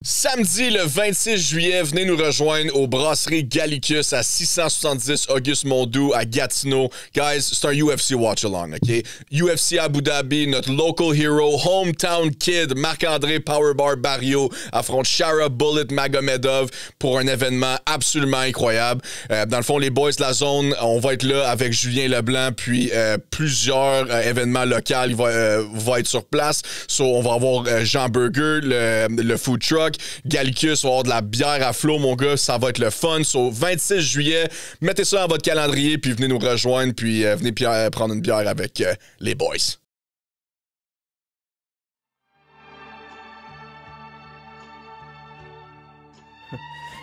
Samedi le 26 juillet, venez nous rejoindre au Brasserie Gallicus à 670 Auguste Mondou à Gatineau. Guys, c'est un UFC watch-along, OK? UFC Abu Dhabi, notre local hero, hometown kid, Marc-André Powerbar Barrio affronte Shara Bullet Magomedov pour un événement absolument incroyable. Dans le fond, les boys de la zone, on va être là avec Julien Leblanc, puis plusieurs événements locaux vont être sur place. So, on va avoir Jean Burger, le food truck. Gallicus, on va avoir de la bière à flot, mon gars, ça va être le fun. So, 26 juillet, mettez ça dans votre calendrier, puis venez nous rejoindre, puis venez prendre une bière avec les boys.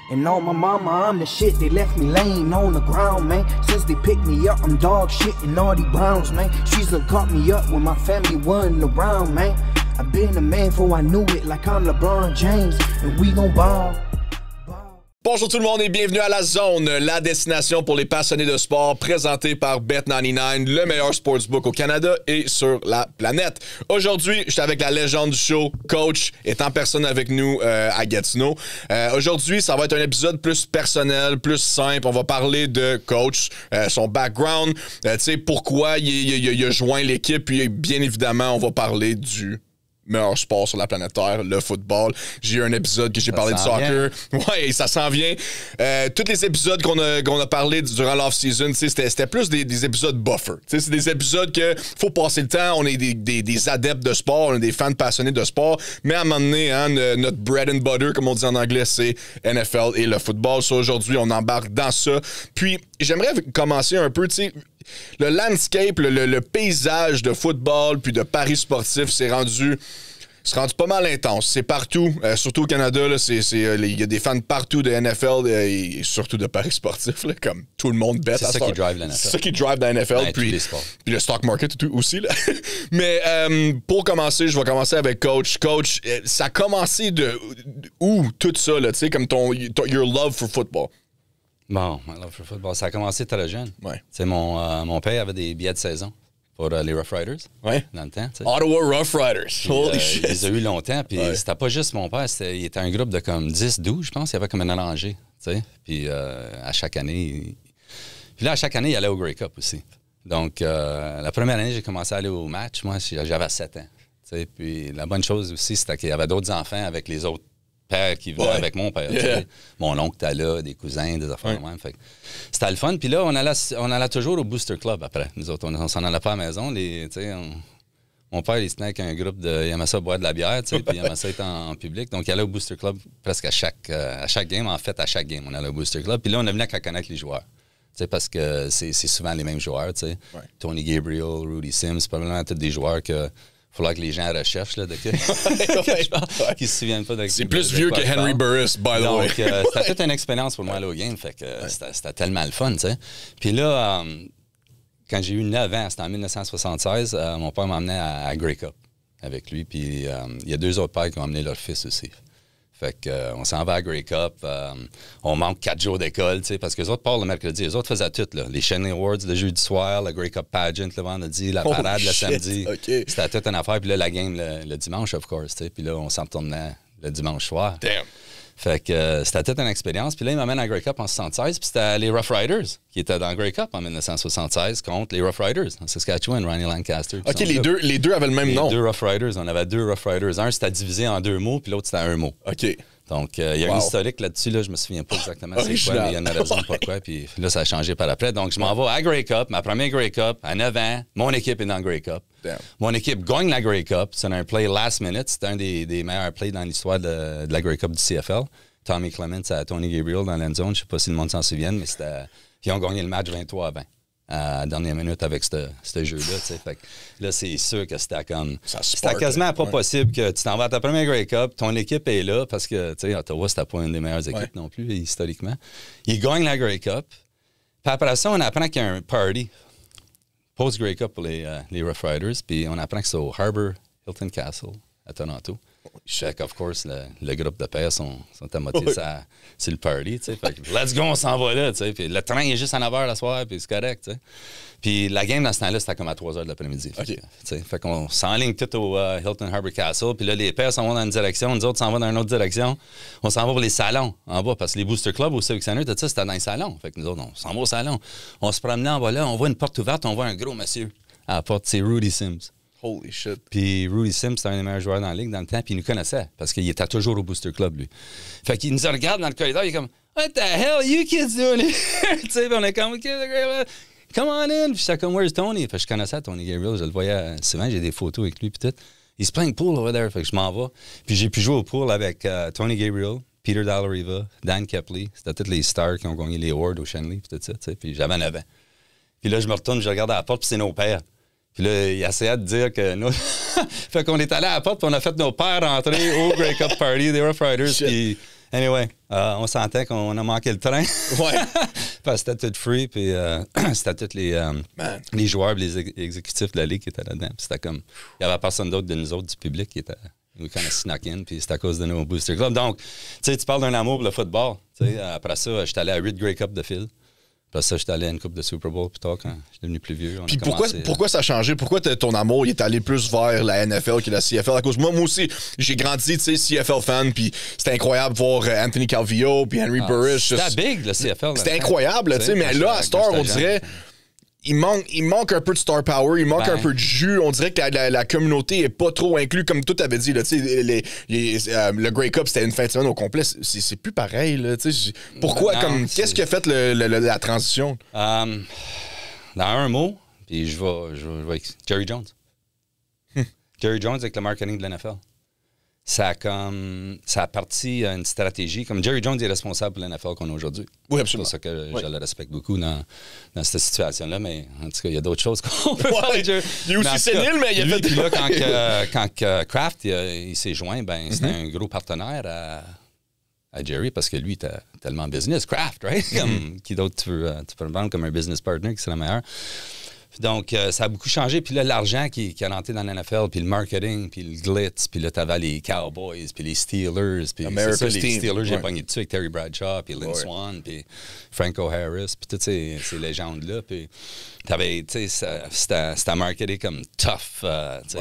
And on my mama, I'm the shit. They left me laying on the ground, man. Since they picked me up, I'm dog shit and all these Browns, man. She's done caught me up when my family wasn't around, man. I've been a man before I knew it, like I'm LeBron James, and we gon' ball. Bonjour tout le monde et bienvenue à La Zone, la destination pour les passionnés de sport, présentée par Bet99, le meilleur sportsbook au Canada et sur la planète. Aujourd'hui, je suis avec la légende du show, Coach, est en personne avec nous à Gatineau. Aujourd'hui, ça va être un épisode plus personnel, plus simple. On va parler de Coach, son background, tu sais, pourquoi il a joint l'équipe, puis bien évidemment, on va parler du meilleur sport sur la planète Terre, le football. J'ai eu un épisode que j'ai parlé de soccer. Ouais, ça s'en vient. Tous les épisodes qu'on a parlé durant l'off-season, c'était plus des épisodes buffer. C'est des épisodes que faut passer le temps. On est des adeptes de sport, on est des fans passionnés de sport. Mais à un moment donné, hein, notre bread and butter, comme on dit en anglais, c'est NFL et le football. So, aujourd'hui, on embarque dans ça. Puis, j'aimerais commencer un peu, tu sais, le landscape, le paysage de football puis de paris sportifs c'est rendu pas mal intense. C'est partout, surtout au Canada. Il y a des fans partout de NFL et surtout de paris sportifs, là, comme tout le monde bête. C'est ça qui drive la NFL. C'est ça qui drive la NFL. Ouais, puis le stock market aussi. Là. Mais pour commencer, je vais commencer avec Coach. Coach, ça a commencé de où tout ça, là, comme your love for football? Bon, my love for football, ça a commencé très jeune. Ouais. Mon père avait des billets de saison pour les Rough Riders dans le temps. T'sais. Ottawa Rough Riders. Holy shit. Il les a eu longtemps. Puis c'était pas juste mon père, il était un groupe de comme 10, 12, je pense. Il y avait comme un allongé. Puis à chaque année, il allait au Grey Cup aussi. Donc, la première année, j'ai commencé à aller au match. Moi, j'avais 7 ans. Puis la bonne chose aussi, c'était qu'il y avait d'autres enfants avec les autres père qui venait avec mon père. Yeah. Mon oncle était là, des cousins, des affaires de même. Fait c'était le fun. Puis là, on allait toujours au Booster Club après. Nous autres, on s'en allait pas à la maison. Mon père, il se tenait avec un groupe il aimait ça boire de la bière, puis il aimait ça être en public. Donc, il allait au Booster Club presque à chaque game. En fait, à chaque game, on allait au Booster Club. Puis là, on venait qu'à connaître les joueurs. Parce que c'est souvent les mêmes joueurs. Tony Gabriel, Rudy Sims, probablement tous des joueurs que il faudra que les gens recherchent, là, qu'ils ne se souviennent pas de. C'est plus vieux que Henry Burris, by the way. Donc, c'était toute une expérience pour moi, là, au game. Fait que c'était tellement le fun, tu sais. Puis là, quand j'ai eu 9 ans, c'était en 1976, mon père m'a emmené à Grey Cup avec lui. Puis il y a 2 autres pères qui ont emmené leur fils aussi. Fait qu'on s'en va à Grey Cup. On manque 4 jours d'école, tu sais, parce que les autres partent le mercredi. Les autres faisaient tout, là. Les Shanley Awards le jeudi soir, le Grey Cup Pageant le vendredi, la parade le samedi. Okay. C'était toute une affaire. Puis là, la game le dimanche, of course, tu sais. Puis là, on s'en retournait le dimanche soir. Damn. Fait que c'était toute une expérience. Puis là, il m'amène à Grey Cup en 76. Puis c'était les Rough Riders qui étaient dans Grey Cup en 1976 contre les Rough Riders en Saskatchewan, Ronnie Lancaster. OK, les deux avaient le même nom. Les 2 Rough Riders. On avait 2 Rough Riders. Un, c'était divisé en 2 mots, puis l'autre, c'était un mot. OK. Donc, il y a une historique là-dessus. Là, je me souviens pas exactement c'est quoi, mais il y en a raison pourquoi. Puis là, ça a changé par après. Donc, je m'en vais à Grey Cup, ma première Grey Cup, à 9 ans. Mon équipe est dans Grey Cup. Damn. Mon équipe gagne la Grey Cup. C'est un play last minute. C'est un des meilleurs plays dans l'histoire de la Grey Cup du CFL. Tommy Clements à Tony Gabriel dans l'end zone. Je ne sais pas si le monde s'en souvient, mais ils ont gagné le match 23-20 à la dernière minute avec ce jeu-là. Fait que là, c'est sûr que c'était comme. C'était quasiment pas possible que tu t'en vas à ta première Grey Cup, ton équipe est là, parce que Ottawa, c'était pas une des meilleures équipes non plus, historiquement. Ils gagnent la Grey Cup. Puis après ça, on apprend qu'il y a un party post-Grey Cup pour les Rough Riders. Puis on apprend que c'est au Harbour Hilton Castle à Toronto. Fait qu'of course, le groupe de pères sont à moitié c'est le party, tu sais. Fait que let's go, on s'en va là, tu sais. Puis le train est juste à 9h le soir, puis c'est correct, tu sais. Puis la game dans ce temps-là, c'était comme à 3h de l'après-midi. OK. Fait qu'on s'enligne tout au Hilton Harbor Castle. Puis là, les pères s'en vont dans une direction, nous autres s'en vont dans une autre direction. On s'en va pour les salons en bas, parce que les Booster Club au Civic Center, tout ça, c'était dans les salons. Fait que nous autres, on s'en va au salon. On se promenait en bas là, on voit une porte ouverte, on voit un gros monsieur à la porte, c'est Rudy Sims. Holy shit. Puis Rudy Sims, c'était un des meilleurs joueurs dans la ligue dans le temps, puis il nous connaissait, parce qu'il était toujours au Booster Club, lui. Fait qu'il nous regarde dans le corridor, il est comme « What the hell you kids doing here? » Tu sais, on est comme « Come on in! » Puis j'étais comme « Where's Tony? » Fait que je connaissais Tony Gabriel, je le voyais souvent, j'ai des photos avec lui, puis tout. He's playing pool over there, fait que je m'en vais. Puis j'ai pu jouer au pool avec Tony Gabriel, Peter Dallariva, Dan Kepley. C'était tous les stars qui ont gagné les awards au Shenley, puis tout ça, tu sais. Puis j'avais 9 ans. Puis là, je me retourne, je regarde à la porte, puis c'est nos pères. Puis là, il essayait de dire que nous... fait qu'on est allé à la porte, puis on a fait nos pères rentrer au Grey Cup Party des Rough Riders. Puis, anyway, on sentait qu'on a manqué le train. Ouais. Parce que c'était tout free, puis c'était tous les joueurs, les exécutifs de la Ligue qui étaient là-dedans. Puis c'était comme... Il n'y avait personne d'autre de nous autres, du public, qui était... We kind of snuck in, puis c'était à cause de nos Booster Club. Donc, tu sais, tu parles d'un amour pour le football. Tu sais, après ça, j'étais allé à 8 Grey Cup de fil. Après ça, j'étais allé à une coupe de Super Bowl plus tard quand j'étais devenu plus vieux. Puis pourquoi ça a changé? Pourquoi ton amour il est allé plus vers la NFL que la CFL? À cause moi aussi, j'ai grandi, tu sais, CFL fan, puis c'était incroyable de voir Anthony Calvillo, puis Henry Burris. C'était big, le CFL. C'était incroyable, tu sais, mais là, à Star, on dirait... Il manque un peu de star power, il manque un peu de jus. On dirait que la communauté est pas trop inclue, comme tout avait dit. Là, le Grey Cup, c'était une fin de semaine au complet. C'est plus pareil. Là, pourquoi? Qu'est-ce qui a fait la transition? Dans un mot, puis je vais Jerry Jones. Jerry Jones avec le marketing de l'NFL. Ça a parti une stratégie. Comme Jerry Jones est responsable pour l'NFL qu'on a aujourd'hui. Oui, absolument. C'est pour ça que je le respecte beaucoup dans cette situation-là. Mais en tout cas, il y a d'autres choses qu'on peut faire. Il est aussi sénile, mais il a fait... Puis là, quand Kraft il s'est joint, ben c'était un gros partenaire à Jerry parce que lui, il était tellement business. Kraft, right? Comme, qui d'autre tu peux le vendre comme un business partner, qui c'est le meilleur. Donc, ça a beaucoup changé. Puis là, l'argent qui est rentré dans la NFL, puis le marketing, puis le glitz, puis là, t'avais les Cowboys, puis les Steelers, puis c'est ça, les Steelers, j'ai pogné dessus avec Terry Bradshaw, puis Lynn Swann, puis Franco Harris, puis toutes ces légendes-là. Puis t'avais, tu sais, c'était marketé comme tough.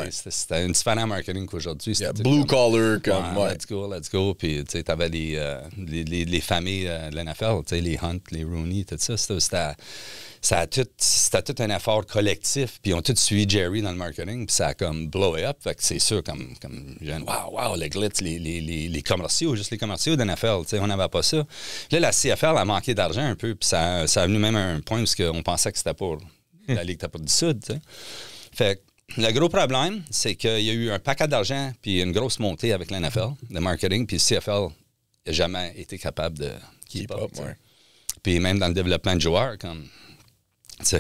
C'était un différent marketing qu'aujourd'hui. Blue collar, comme, ouais. Let's go. Puis, tu sais, t'avais les familles de la NFL, tu sais, les Hunt, les Rooney, tout ça. C'était tout un effort collectif, puis ils ont tous suivi Jerry dans le marketing, puis ça a comme blow up. Fait que c'est sûr, comme wow, le glitz, les commerciaux, juste les commerciaux de NFL, tu sais, on n'avait pas ça. Là, la CFL a manqué d'argent un peu, puis ça a venu même à un point où on pensait que c'était pour la Ligue du Sud, tu sais. Fait que le gros problème, c'est qu'il y a eu un paquet d'argent, puis une grosse montée avec la NFL, le marketing, puis le CFL n'a jamais été capable de keep up. Ouais. Puis même dans le développement de joueurs, comme... Tu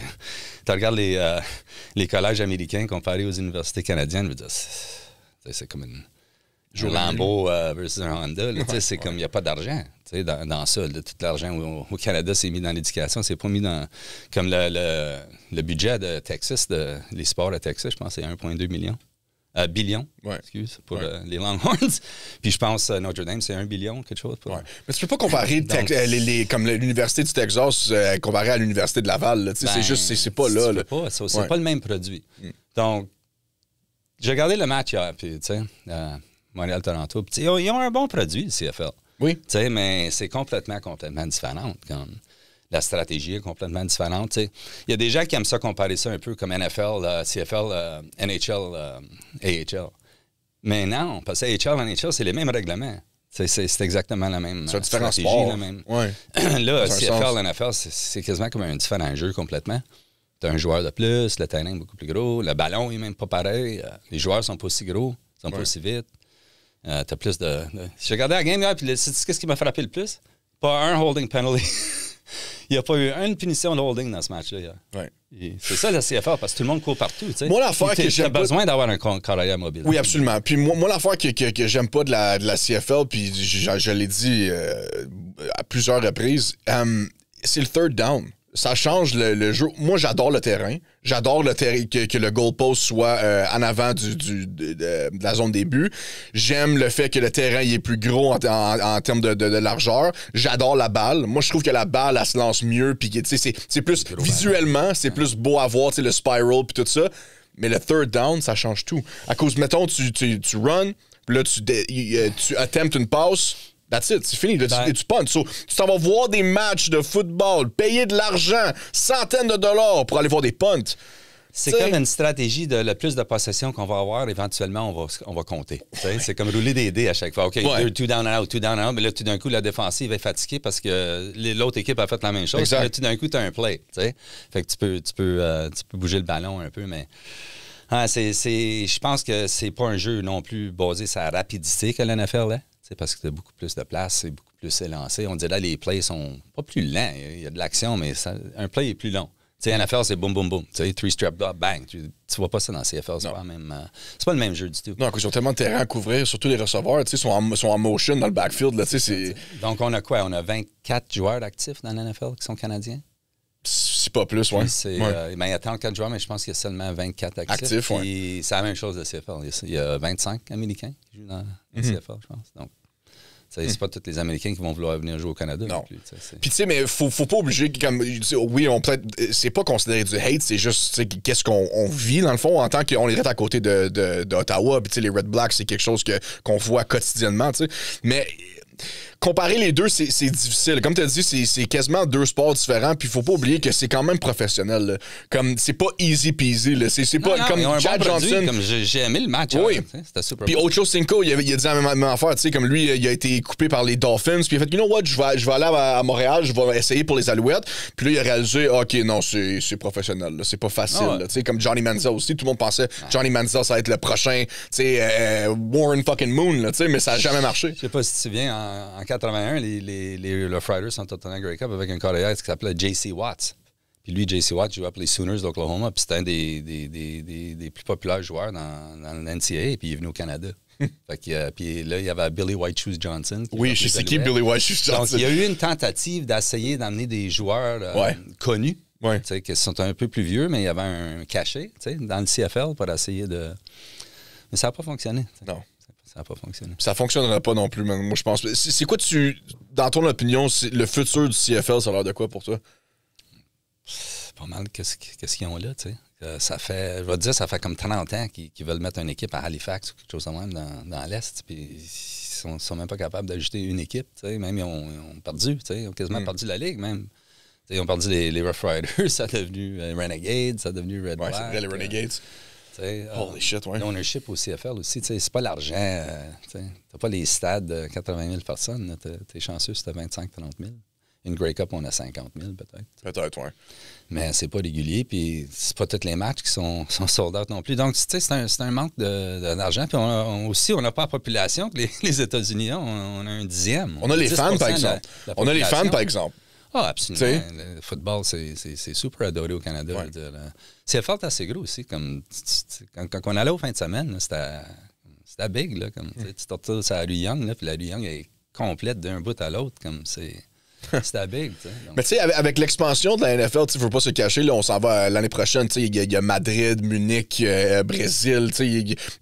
regardes les collèges américains comparés aux universités canadiennes, je veux dire, c'est comme un Lambo versus un Honda. C'est comme il n'y a pas d'argent dans ça. Là, tout l'argent au Canada, c'est mis dans l'éducation. C'est pas mis dans... Comme le budget de Texas, les sports à Texas, je pense que c'est 1,2 million. Billion, excuse, pour les Longhorns. Puis je pense Notre Dame, c'est 1 billion, quelque chose. Mais tu peux pas comparer comme l'Université du Texas comparé à l'Université de Laval. C'est juste, c'est pas là. C'est pas le même produit. Donc, j'ai regardé le match hier, puis tu sais, Montréal-Toronto. Ils ont un bon produit, le CFL. Oui. Mais c'est complètement différent. La stratégie est complètement différente. Il y a des gens qui aiment ça comparer ça un peu comme NFL, CFL, NHL, AHL. Mais non, parce que AHL, NHL, c'est les mêmes règlements. C'est exactement la même stratégie. La même... Ouais. Là, CFL, NFL, c'est quasiment comme un différent jeu complètement. Tu as un joueur de plus, le terrain est beaucoup plus gros, le ballon est même pas pareil, les joueurs sont pas aussi gros, sont pas aussi vite. Tu as plus de... J'ai regardé la game, puis qu'est-ce qui m'a frappé le plus? Pas un holding penalty. Il n'y a pas eu une punition de holding dans ce match-là hier. Ouais. C'est ça, la CFL, parce que tout le monde court partout. T'sais. Moi, l'affaire que j'aime pas... besoin d'avoir un carrière mobile. Oui, absolument. Puis moi l'affaire que j'aime pas de la CFL, puis je l'ai dit à plusieurs reprises, c'est le third down. ça change le jeu. Moi, j'adore le terrain. J'adore le terrain, que le goalpost soit en avant de la zone des buts. J'aime le fait que le terrain il est plus gros en termes de largeur. J'adore la balle. Moi, je trouve que la balle, elle se lance mieux. Puis, c'est plus visuellement, c'est plus beau à voir, le spiral puis tout ça. Mais le third down, ça change tout. À cause, mettons, tu run, puis là, tu attemptes une passe. That's it, c'est fini. Là, tu punts. So, tu t'en vas voir des matchs de football, payer de l'argent, centaines de dollars pour aller voir des punts. C'est comme une stratégie de le plus de possession qu'on va avoir, éventuellement, on va compter. C'est comme rouler des dés à chaque fois. OK, two down and out, two down and out. Mais là, tout d'un coup, la défensive est fatiguée parce que l'autre équipe a fait la même chose. Exact. Là, tout d'un coup, tu as un play. T'sais? Fait que tu peux bouger le ballon un peu, mais... je pense que c'est pas un jeu non plus basé sur la rapidité que l'NFL est. C'est parce que tu as beaucoup plus de place, c'est beaucoup plus élancé. On dirait que les plays sont pas plus lents. Il y a de l'action, mais un play est plus long. Tu sais, NFL, c'est boum, boum, boum. Tu sais, 3-step up, bang. Tu vois pas ça dans CFL. C'est pas le même jeu du tout. Non, ils ont tellement de terrain à couvrir, surtout les receveurs. Tu sais, sont en motion dans le backfield. Là, tu sais, donc, on a quoi? On a 24 joueurs actifs dans la NFL qui sont canadiens? C'est pas plus, oui. Il y a 34 joueurs, mais je pense qu'il y a seulement 24 actifs. Et c'est la même chose de CFL. Il y a 25 Américains qui jouent dans la CFL, je pense. Donc, c'est pas tous les Américains qui vont vouloir venir jouer au Canada. Non. Puis tu sais, mais faut pas obliger, comme oui, c'est pas considéré du hate, c'est juste qu'est-ce qu'on vit dans le fond en tant qu'on est à côté d'Ottawa. Puis les Red Blacks, c'est quelque chose qu'on voit quotidiennement. T'sais. Mais comparer les deux, c'est difficile. Comme tu as dit, c'est quasiment deux sports différents. Puis il faut pas oublier que c'est quand même professionnel. Là. Comme c'est pas easy peasy. Là. C'est pas comme Chad Johnson. Comme j'ai aimé le match. Oui. C'était super. Puis Ocho Cinco, il a dit la même affaire. Comme lui, il a été coupé par les Dolphins. Puis il a fait, you know what, je vais aller à Montréal, je vais essayer pour les Alouettes. Puis là, il a réalisé, OK, non, c'est professionnel. Là. C'est pas facile. Là. Comme Johnny Manziel aussi. Tout le monde pensait Johnny Manziel, ça va être le prochain Warren fucking Moon. Là, mais ça n'a jamais marché. Je sais pas si tu te souviens, en 81, les Rough Riders sont au Grey Cup avec un carrière qui s'appelait J.C. Watts. Puis lui, J.C. Watts jouait pour les Sooners d'Oklahoma. Puis c'était un des plus populaires joueurs dans l'NCAA. Puis il est venu au Canada. Fait que, puis là, il y avait Billy White Shoes Johnson. Oui, je sais qui Billy White Shoes Johnson. Donc, il y a eu une tentative d'essayer d'amener des joueurs connus, qui sont un peu plus vieux, mais il y avait un cachet dans le CFL pour essayer de... Mais ça n'a pas fonctionné. T'sais. Non. Ça n'a pas fonctionné. Ça ne fonctionnera pas non plus, moi, je pense. C'est quoi, dans ton opinion, le futur du CFL, ça a l'air de quoi pour toi? C'est pas mal qu'est-ce qu'ils ont là, tu sais. Ça fait, je vais te dire, ça fait comme 30 ans qu'ils veulent mettre une équipe à Halifax ou quelque chose de même dans l'Est. Puis ils sont même pas capables d'ajouter une équipe, tu sais. Même ils ont perdu, tu sais. Ils ont quasiment perdu la Ligue, même. T'sais, ils ont perdu les Rough Riders, ça a devenu Renegades, ça a devenu Red Black. Ouais, c'est vrai, les Renegades. Holy shit, ouais. L'ownership au CFL aussi, c'est pas l'argent. T'as pas les stades de 80 000 personnes. T'es chanceux si t'as 25-30 000. Une Grey Cup, on a 50 000 peut-être. Peut-être, oui. Mais c'est pas régulier, puis c'est pas tous les matchs qui sont sold out non plus. Donc, tu sais, c'est un manque d'argent. Puis on n'a pas la population que les États-Unis ont. On a un dixième. On a les fans, par exemple. On a les fans, par exemple. Ah, absolument. Le football, c'est super adoré au Canada. Ouais. CFL est assez gros aussi. Comme, quand on allait aux fins de semaine, c'était big. Là, comme, tu te retrouves sur la rue Young, puis la rue Young est complète d'un bout à l'autre. C'était big. Mais tu sais, avec l'expansion de la NFL, tu ne veux pas se cacher, là, on s'en va l'année prochaine. Il y a Madrid, Munich, Brésil.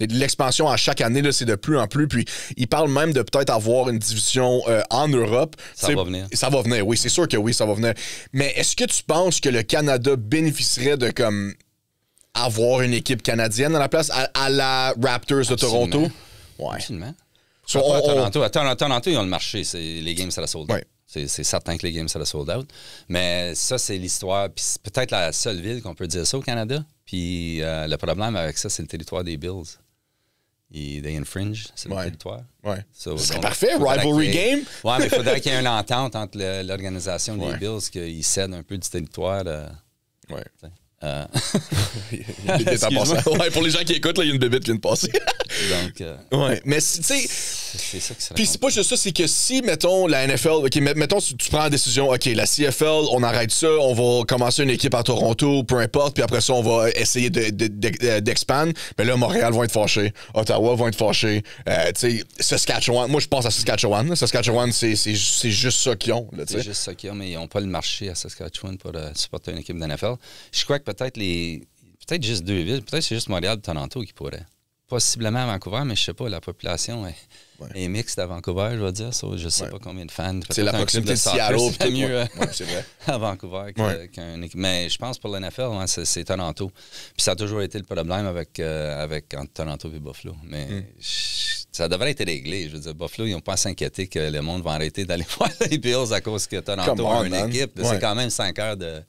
L'expansion à chaque année, c'est de plus en plus. Puis ils parlent même de peut-être avoir une division en Europe. Ça va venir. Ça va venir, oui. C'est sûr que oui, ça va venir. Mais est-ce que tu penses que le Canada bénéficierait de comme avoir une équipe canadienne dans la place à la Raptors de Toronto? Ouais. Absolument. À Toronto, ils ont le marché. Les games, ça la sold out. Ouais. C'est certain que les games, ça la sold out. Mais ça, c'est l'histoire. Puis c'est peut-être la seule ville qu'on peut dire ça au Canada. Puis le problème avec ça, c'est le territoire des Bills. They infringe, c'est le territoire. Ouais. Ce serait parfait, rivalry game. Oui, mais il faudrait qu'il y ait une entente entre l'organisation des Bills, qu'ils cèdent un peu du territoire. Il y a une bébête en passant. Ouais, pour les gens qui écoutent, il y a une bébête qui vient de passer. Donc, ouais, mais tu sais... C'est ça qui serait... Puis c'est pas juste ça, c'est que si, mettons, la NFL... OK, mettons, tu prends la décision, OK, la CFL, on arrête ça, on va commencer une équipe à Toronto, peu importe, puis après ça, on va essayer d'expandre. Mais là, Montréal vont être fâchés, Ottawa vont être fâchés, tu sais, Saskatchewan... Moi, je pense à Saskatchewan. Saskatchewan, c'est juste ça qu'ils ont. C'est juste ça qu'ils ont, mais ils n'ont pas le marché à Saskatchewan pour supporter une équipe de NFL. Je crois que peut-être juste 2 villes, peut-être c'est juste Montréal et Toronto qui pourraient. Possiblement à Vancouver, mais je sais pas, la population est mixte à Vancouver, je vais dire. Je sais pas combien de fans. C'est la proximité de Seattle. C'est mieux c'est vrai. à Vancouver qu'un équipe. Mais je pense pour la NFL, c'est Toronto. Puis ça a toujours été le problème entre Toronto et Buffalo. Mais ça devrait être réglé. Je veux dire, Buffalo, ils n'ont pas à s'inquiéter que le monde va arrêter d'aller voir les Bills à cause que Toronto a une équipe. C'est quand même 5 heures de...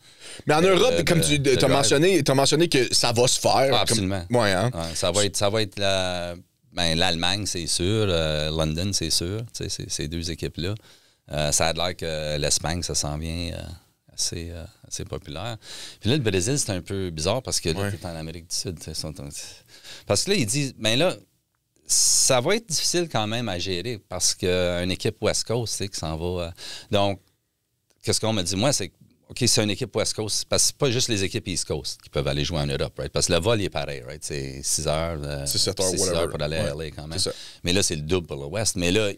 Mais en Europe, comme tu as mentionné que ça va se faire. Ah, absolument. Ouais, hein? Ça va être l'Allemagne, c'est sûr. London, c'est sûr. Ces 2 équipes-là. Ça a l'air que l'Espagne, ça s'en vient assez populaire. Puis là, le Brésil, c'est un peu bizarre parce que là, tu es en Amérique du Sud. Parce que là, ils disent, ben là, ça va être difficile quand même à gérer parce qu'une équipe West Coast, qui s'en va. Donc, qu'est-ce qu'on me dit? Moi, c'est OK, c'est une équipe West Coast, parce que c'est pas juste les équipes East Coast qui peuvent aller jouer en Europe, right? Parce que le vol il est pareil, right? C'est 6 heures. C'est 7 heures, pour aller à LA quand même. Mais là, c'est le double pour le West. Mais là,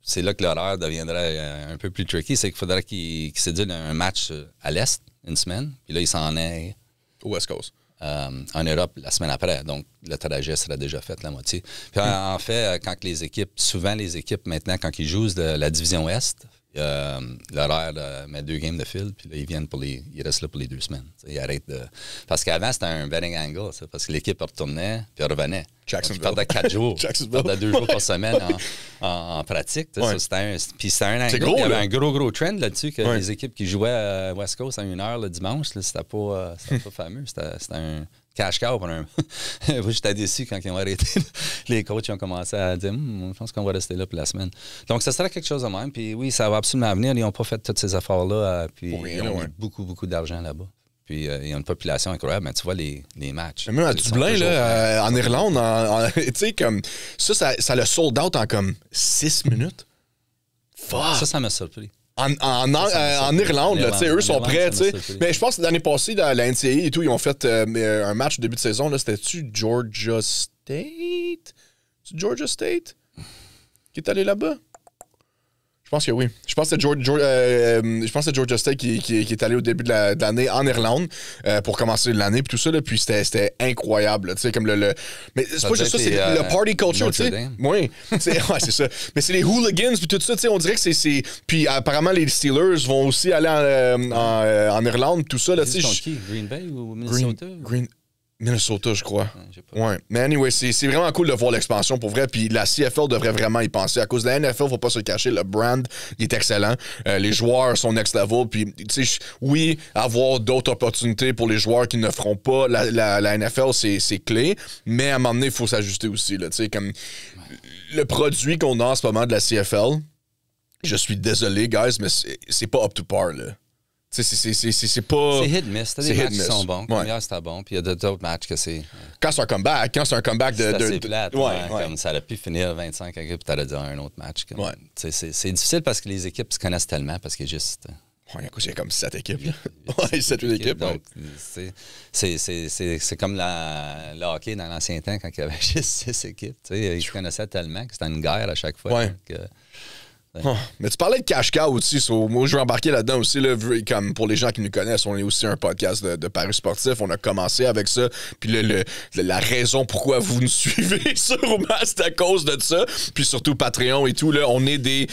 c'est là que l'horaire deviendrait un peu plus tricky. C'est qu'il faudrait qu'il sédule un match à l'Est une semaine, puis là, il s'en est au West Coast. En Europe la semaine après. Donc, le trajet serait déjà fait, la moitié. Puis en fait, souvent les équipes maintenant, quand ils jouent de la division Est, l'horaire met 2 games de fil, puis là, ils restent là pour les 2 semaines. Ils arrêtent de... Parce qu'avant, c'était un betting angle, ça, parce que l'équipe retournait, puis revenait. Jacksonville. Ils perdaient 4 jours. Ils perdaient 2 jours par semaine en pratique. Ouais. Puis c'était un angle. Gros, il y avait un gros trend là-dessus, que les équipes qui jouaient à West Coast à 1h le dimanche, là, c'était pas fameux. C'était un cash cow pour un... J'étais déçu quand ils ont arrêté. Les coachs ont commencé à dire je pense qu'on va rester là pour la semaine. Donc, ça serait quelque chose de même. Puis oui, ça va absolument venir. Ils n'ont pas fait toutes ces efforts-là. Puis ils ont mis beaucoup d'argent là-bas. Puis il y a une population incroyable. Mais tu vois les matchs. Même à Dublin, là, en Irlande, tu sais, comme ça le sold out en comme 6 minutes. Fuck! Ça m'a surpris. En Irlande, là, eux sont prêts. Mais je pense que l'année passée, dans la NCAA et tout, ils ont fait un match au début de saison. C'était-tu Georgia State? C'est Georgia State qui est allé là-bas? Je pense que oui. Je pense que c'est Georgia State qui est allé au début de l'année en Irlande pour commencer l'année puis tout ça. Là, puis c'était incroyable. Tu sais, comme mais c'est pas juste ça, c'est le party culture. Tu sais. Oui, c'est ça. Mais c'est les hooligans puis tout ça. Tu sais, on dirait que c'est. Puis apparemment, les Steelers vont aussi aller en Irlande tout ça. Là, tu sais, Green Bay ou Minnesota? Minnesota, je crois. Ouais. Mais anyway, c'est vraiment cool de voir l'expansion pour vrai. Puis la CFL devrait vraiment y penser. À cause de la NFL, faut pas se le cacher. Le brand, il est excellent. Les joueurs sont next level. Puis, tu sais, oui, avoir d'autres opportunités pour les joueurs qui ne feront pas la NFL, c'est clé. Mais à un moment donné, il faut s'ajuster aussi. Tu sais, comme le produit qu'on a en ce moment de la CFL, je suis désolé, guys, mais c'est pas up to par, là. C'est pas... C'est hit miss. T'as des matchs qui sont bons. Comme hier, c'était bon. Puis il y a d'autres matchs que c'est... Quand c'est un comeback de... C'est assez plate. Comme ça aurait pu finir 25 équipes, t'aurais dit un autre match. C'est difficile parce que les équipes se connaissent tellement, parce qu'il y a juste... il y a comme 7 équipes. 7-8 équipes. Donc, c'est comme le hockey dans l'ancien temps, quand il y avait juste 6 équipes. Ils se connaissaient tellement que c'était une guerre à chaque fois. Mais tu parlais de cash cow aussi. Moi, je vais embarquer là-dedans aussi. Là, comme pour les gens qui nous connaissent, on est aussi un podcast de paris sportifs. On a commencé avec ça. Puis la raison pourquoi vous nous suivez sûrement, c'est à cause de ça. Puis surtout Patreon et tout. Là, on est des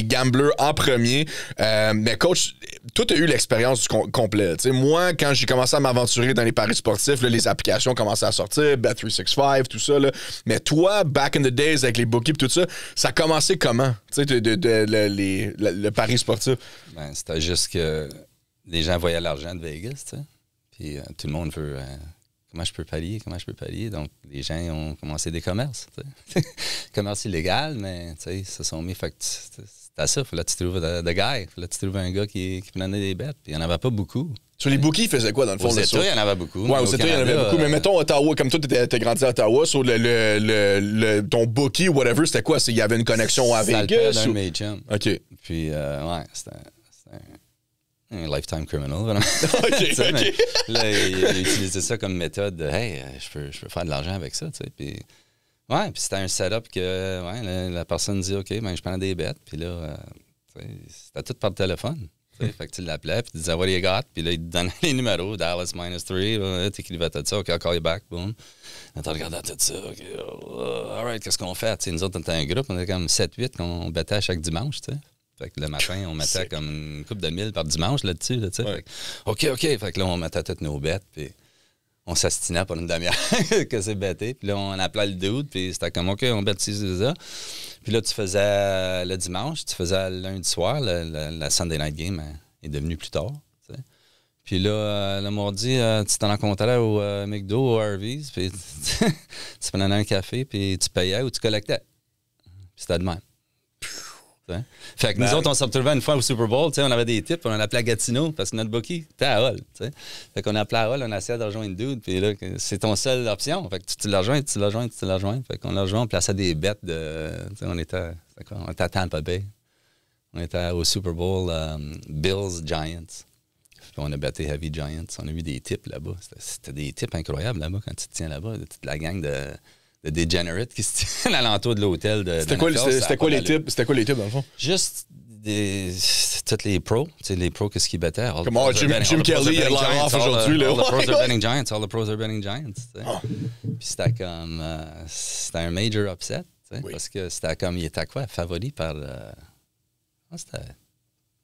gamblers en premier. Mais coach, toi, tu as eu l'expérience du complet. T'sais, moi, quand j'ai commencé à m'aventurer dans les paris sportifs, là, les applications commençaient à sortir, Bet365, tout ça. Là. Mais toi, back in the days, avec les bookies et tout ça, ça a commencé comment? Tu sais, le pari sportif. Ben, c'était juste que les gens voyaient l'argent de Vegas, tu sais. Puis tout le monde veut... comment je peux parier? Donc, les gens ont commencé des commerces, tu sais. Commerce illégal, mais, tu sais, ils se sont mis... Fait que c'était ça, il fallait que tu trouves the guy. Il fallait que tu trouves un gars qui prenait des bêtes. Puis il n'y en avait pas beaucoup. Sur les bookies, ils faisaient quoi, dans le fond? Aux États, il y en avait beaucoup. Ouais, aux États, il y en avait beaucoup. Mais mettons, Ottawa, comme toi, t'as grandi à Ottawa, sur ton bookie, whatever, c'était quoi? Il y avait une connexion à Vegas? C'était un de mes chums. OK. Puis, ouais, c'était un lifetime criminal, vraiment. OK. Là, il a utilisé ça comme méthode de, hey, je peux faire de l'argent avec ça, tu sais. Puis, ouais, puis c'était un setup que, ouais, la personne dit, OK, ben, je prends des bêtes. Puis là, c'était tout par téléphone. Fait que tu l'appelais, puis tu disais, what do you got? Puis là, il te donnait les numéros, Dallas -3, tu écrivais tout ça, OK, I'll call you back, boom. Là, tu regardais tout ça, OK, all right, qu'est-ce qu'on fait? T'sais, nous autres, on était un groupe, on était comme 7-8 qu'on bêtait chaque dimanche, tu sais. Fait que le matin, on mettait comme une couple de 1000 par dimanche là-dessus, là, tu sais. Ouais. OK. Fait que là, on mettait toutes nos bêtes, puis on s'astinait pour une demi-heure que c'est bêté. Puis là, on appelait le dude, puis c'était comme, OK, on bête ci, ça. Puis là, tu faisais le dimanche, tu faisais le lundi soir, la Sunday Night Game est devenue plus tard. T'sais. Puis là, le mardi, tu t'en rencontrais au McDo, au Harvey's, puis tu prenais un café, puis tu payais ou tu collectais. Puis c'était de même. T'sais. Fait que nous autres, on s'est retrouvés une fois au Super Bowl, on avait des tips, on appelait à Gatineau, parce que notre bookie était à Hull. Fait qu'on appelait à Hull, on essayait de rejoindre dude, puis là, c'est ton seule option. Fait que tu l'as rejoint, tu l'as rejoint. Fait qu'on l'a rejoint, on plaçait des bêtes de. On était à Tampa Bay. On était au Super Bowl Bills Giants. Puis on a battu Heavy Giants. On a eu des tips là-bas. C'était des tips incroyables là-bas quand tu te tiens là-bas. Toute la gang de degenerates qui se tiennent à l'entour de l'hôtel. C'était quoi les tips? C'était quoi les tips, dans le fond? Juste tous les pros. Tu sais, les pros, qu'est-ce qu'ils battaient? Comment Jim Kelly a l'air off aujourd'hui, là. All the pros are betting Giants. All the pros are betting Giants. Puis c'était comme... c'était un major upset. Oui. Parce que c'était comme... Il était quoi? Favori par... c'était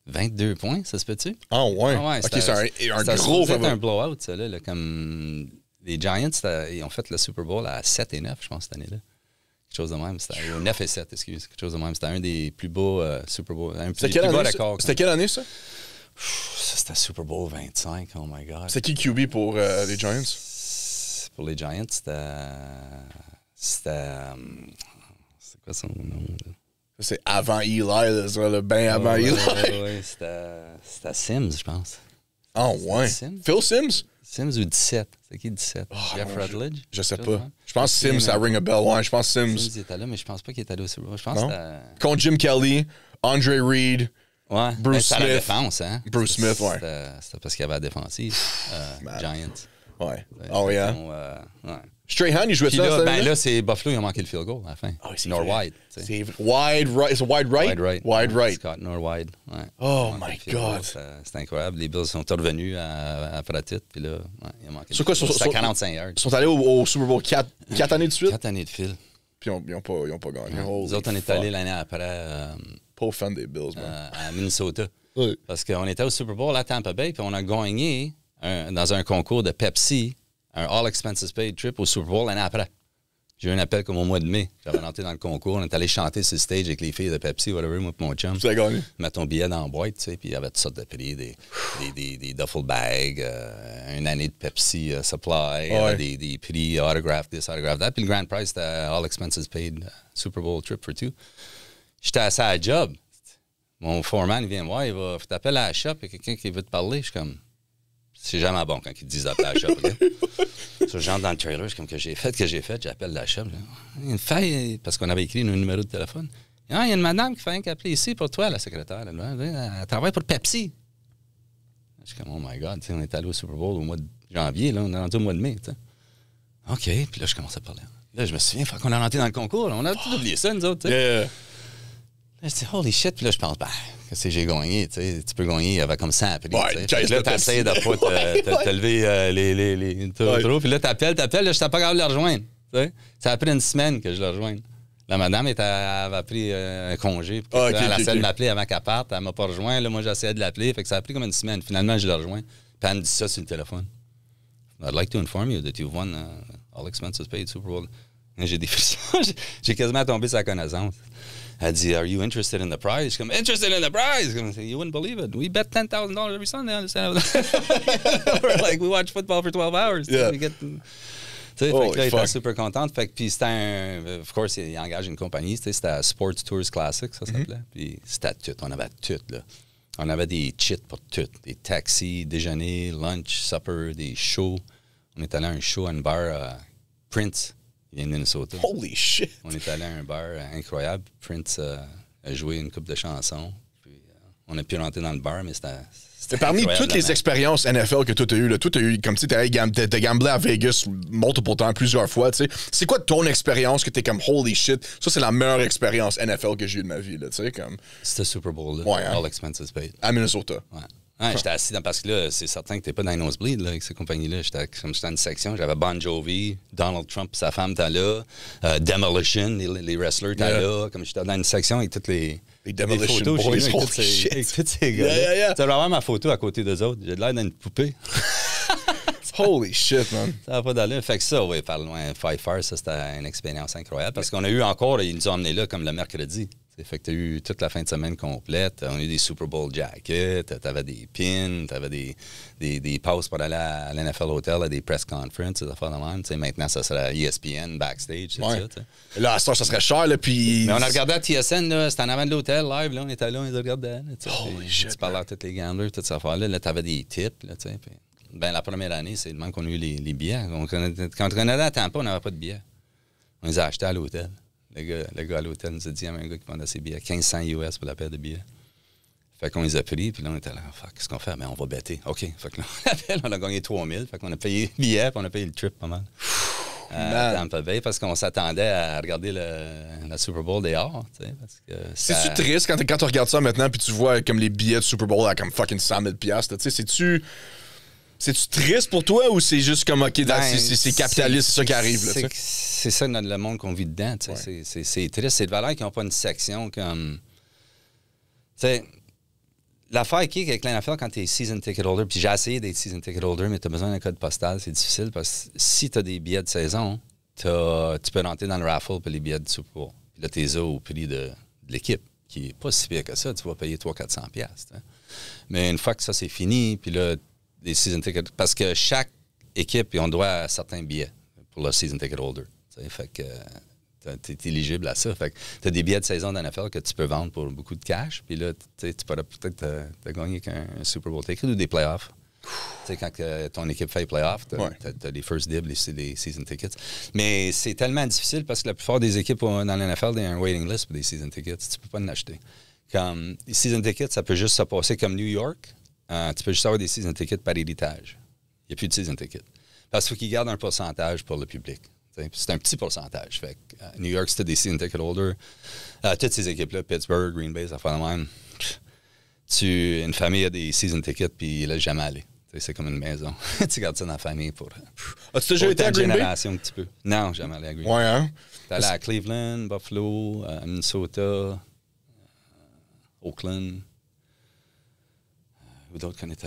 22 points, ça se peut-tu? Ah ouais? OK, c'est un gros favori. C'était un blowout, ça, là. Comme... Les Giants, ils ont fait le Super Bowl à 7-9, je pense, cette année-là. Quelque chose de même. C'était 9-7, excuse. Quelque chose de même. C'était un des plus beaux Super Bowl. C'était quelle année, ça? C'était Super Bowl 25, oh my God. C'était qui QB pour les Giants? Pour les Giants, c'était c'est quoi son nom? Là? C'est avant Eli, là, avant Eli. Oui, c'était Sims, je pense. Ah ouais? Phil Sims? Sims ou 17? C'est qui 17? Jeff Rutledge? Je sais pas. Je pense que Sims, ça ring a bell. Ouais, je pense Sims. Sims était là, mais je pense pas qu'il était allé au Super Bowl. Je pense que c'était... Contre Jim Kelly, Andre Reed, ouais. Bruce Smith. C'était la défense, hein? Bruce Smith, ouais. C'était parce qu'il y avait la défensive. Giants. Ouais. Oh, yeah. Ouais. Strahan, il jouait ça là, ben là, c'est Buffalo, ils ont manqué le field goal à la fin. Oh, Norwide. C'est wide right. C'est wide right? Wide right. Scott Norwide. Ouais. Oh my God. C'était incroyable. Les Bills sont revenus après tout. Puis là, ils ont manqué. C'était 45 yards. Ils sont allés au Super Bowl 4 années de suite? 4 années de fil. Puis ils n'ont pas gagné. Nous autres, on est allés l'année après. Pas fan des Bills, man. À Minnesota. Oui. Parce qu'on était au Super Bowl à Tampa Bay, puis on a gagné dans un concours de Pepsi un All Expenses Paid trip au Super Bowl l'année après. J'ai eu un appel comme au mois de mai. J'avais rentré dans le concours. On est allé chanter sur le stage avec les filles de Pepsi, whatever, moi et mon chum. Tu as gagné? Mettre ton billet dans la boîte, tu sais, puis il y avait toutes sortes de prix, des duffel bags, une année de Pepsi supply, des prix autograph this, autograph that. Puis le grand prize, c'était All Expenses Paid Super Bowl trip for 2. J'étais assis à la job. Mon foreman, il vient me voir, il va t'appeler à la shop, il y a quelqu'un qui veut te parler. Je suis comme... C'est jamais bon quand ils te disent d'appeler à la shop. Okay? Je rentre dans le trailer, c'est comme que j'ai fait, j'appelle la shop. Là. Il y a une fille, parce qu'on avait écrit nos numéros de téléphone. Il y a une madame qui fait appeler ici pour toi, la secrétaire. Elle travaille pour Pepsi. Je suis comme, oh my God, on est allé au Super Bowl au mois de janvier, là, on est rendu au mois de mai. T'sais. OK, puis là, je commence à parler. Là, je me souviens, faut qu'on est rentré dans le concours. Là. On a tout oublié ça, nous autres. Yeah. Là, je dis, holy shit, puis là, je pense, qu'est-ce que j'ai gagné? Tu peux gagner, il y avait comme 100 prix. Là, t'essayes de pas te lever les trop. Puis là, t'appelles, là, je t'ai pas capable de le rejoindre. T'sais. Ça a pris une semaine que je le rejoigne. La madame avait pris un congé. Elle a essayé de m'appeler avant qu'elle parte. Elle m'a pas rejoint. Là, moi, j'essayais de l'appeler. Fait que ça a pris comme une semaine. Finalement, je l'ai rejoint. Puis elle me dit ça sur le téléphone. I'd like to inform you that you've won all expenses paid Super Bowl. J'ai des frissons. J'ai quasiment tombé sa connaissance. Elle dit, are you interested in the prize? Je suis comme, interested in the prize? You wouldn't believe it. We bet $10,000 every Sunday on We're like, we watch football for 12 hours. Yeah. Fait que là, il était super contente. Fait que, puis c'était of course, il engage une compagnie. C'était Sports Tours Classic, ça s'appelait. Puis c'était tout. On avait tout, là. On avait des cheats pour tout. Des taxis, déjeuner, lunch, supper, des shows. On est allé à un show à une bar Prince, il vient de Minnesota. Holy shit! On est allé à un bar incroyable. Prince a joué une couple de chansons. Puis, on a pu rentrer dans le bar, mais c'était parmi toutes les expériences NFL que toi t'as eues, toi t'as eu, comme tu sais, t'as gamblé à Vegas multiple temps, plusieurs fois, tu sais. C'est quoi ton expérience que t'es comme holy shit? Ça, c'est la meilleure expérience NFL que j'ai eue de ma vie, là, tu sais, comme. C'était Super Bowl, là. Ouais, hein? All expenses paid. À Minnesota. Ouais. Ouais, j'étais assis dans, parce que là, c'est certain que t'es pas dans les nosebleeds, là, avec ces compagnies-là. J'étais dans une section, j'avais Bon Jovi, Donald Trump, sa femme était là, Demolition, les wrestlers étaient là. Comme j'étais dans une section avec toutes les Demolition photos Boys, chez nous, avec tous ces gars. Yeah. Tu vas avoir ma photo à côté d'eux autres. J'ai l'air d'une poupée. Holy shit, man. Ça va pas d'allure. Fait que ça, oui, par loin, Five Fire, ça, c'était une expérience incroyable. Parce qu'on a eu encore, ils nous ont emmenés là comme le mercredi. Fait que t'as eu toute la fin de semaine complète. On a eu des Super Bowl jackets, t'avais des pins, t'avais des passes pour aller à l'NFL Hotel, à des press conferences, des affaires de même. T'sais, maintenant, ça serait ESPN, backstage, c'est ça. T'sais. Là, à ce temps, ça serait cher, là, puis... Mais on a regardé à TSN, là, c'était en avant de l'hôtel, live, là, on était là, on les regardait. Holy shit, tu parlais à tous les gamblers, toutes ces affaires-là. Là, t'avais des tips, là, tu sais. Ben, la première année, c'est le même qu'on a eu les billets. Quand on allait à Tampa, on n'avait pas de billets. On les a achetés à l'hôtel. Le gars à l'hôtel nous a dit, il y avait un gars qui vendait ses billets, 1500 US pour la paire de billets. Fait qu'on les a pris, puis là, on était là, qu'est-ce qu'on fait? Ben, on va bêter. OK. Fait que là, on a gagné 3000. Fait qu'on a payé le billet, puis on a payé le trip pas mal. Tampa Bay, parce qu'on s'attendait à regarder la Super Bowl dehors. C'est-tu triste quand tu regardes ça maintenant, puis tu vois comme les billets de Super Bowl à comme fucking 100 000 $? C'est-tu triste pour toi ou c'est juste comme, OK, c'est capitaliste, c'est ça qui arrive? C'est ça le monde qu'on vit dedans. Ouais. C'est triste. C'est de valeur qu'ils n'ont pas une section comme... L'affaire qui est avec l'NFL quand tu es season ticket holder, puis j'ai essayé d'être season ticket holder, mais tu as besoin d'un code postal, c'est difficile parce que si tu as des billets de saison, tu peux rentrer dans le raffle pour les billets de Super Bowl. Puis là, tu les as au prix de l'équipe, qui n'est pas si pire que ça. Tu vas payer 300-400$. Mais une fois que ça, c'est fini, puis là, des season tickets, parce que chaque équipe, on doit certains billets pour le season ticket holder. Fait que tu es éligible à ça. Fait que tu as des billets de saison dans NFL que tu peux vendre pour beaucoup de cash. Puis là, tu pourrais peut-être gagner un Super Bowl ticket ou des playoffs. Quand ton équipe fait les playoffs, tu as les first dibs, les season tickets. Mais c'est tellement difficile parce que la plupart des équipes dans la NFL, il y a un waiting list pour des season tickets. Tu peux pas en acheter. Comme les season tickets, ça peut juste se passer comme New York. Tu peux juste avoir des season tickets par héritage. Il n'y a plus de season tickets. Parce qu'il faut qu'ils gardent un pourcentage pour le public. C'est un petit pourcentage. Fait que, New York, c'était des season ticket holders. Toutes ces équipes-là, Pittsburgh, Green Bay, ça fait la même. Une famille a des season tickets, puis elle n'est jamais allée. C'est comme une maison. Tu gardes ça dans la famille pour... As-tu déjà été à Green Bay? Génération que tu peux. Non, jamais allé à Green Bay. Ouais, hein? T'es allé à Cleveland, Buffalo, Minnesota, Oakland...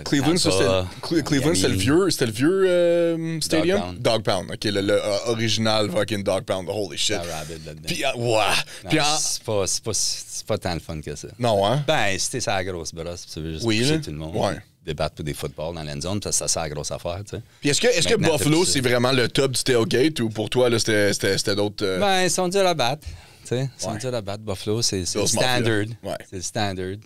Cleveland, c'était le vieux stadium? Dog Pound. OK, le original fucking Dog Pound. Holy shit. Puis, Puis, c'est pas tant le fun que ça. Non, hein? Ben, c'était ça la grosse brosse. Tu veux juste pousser tout le monde. Débattre pour des footballs dans l'end zone, ça c'est la grosse affaire, tu sais. Puis est-ce que Buffalo, c'est vraiment le top du tailgate ou pour toi, là, c'était d'autres... Ben, ils sont durs à battre. Ils sont durs à battre. Buffalo, c'est le standard. C'est le standard.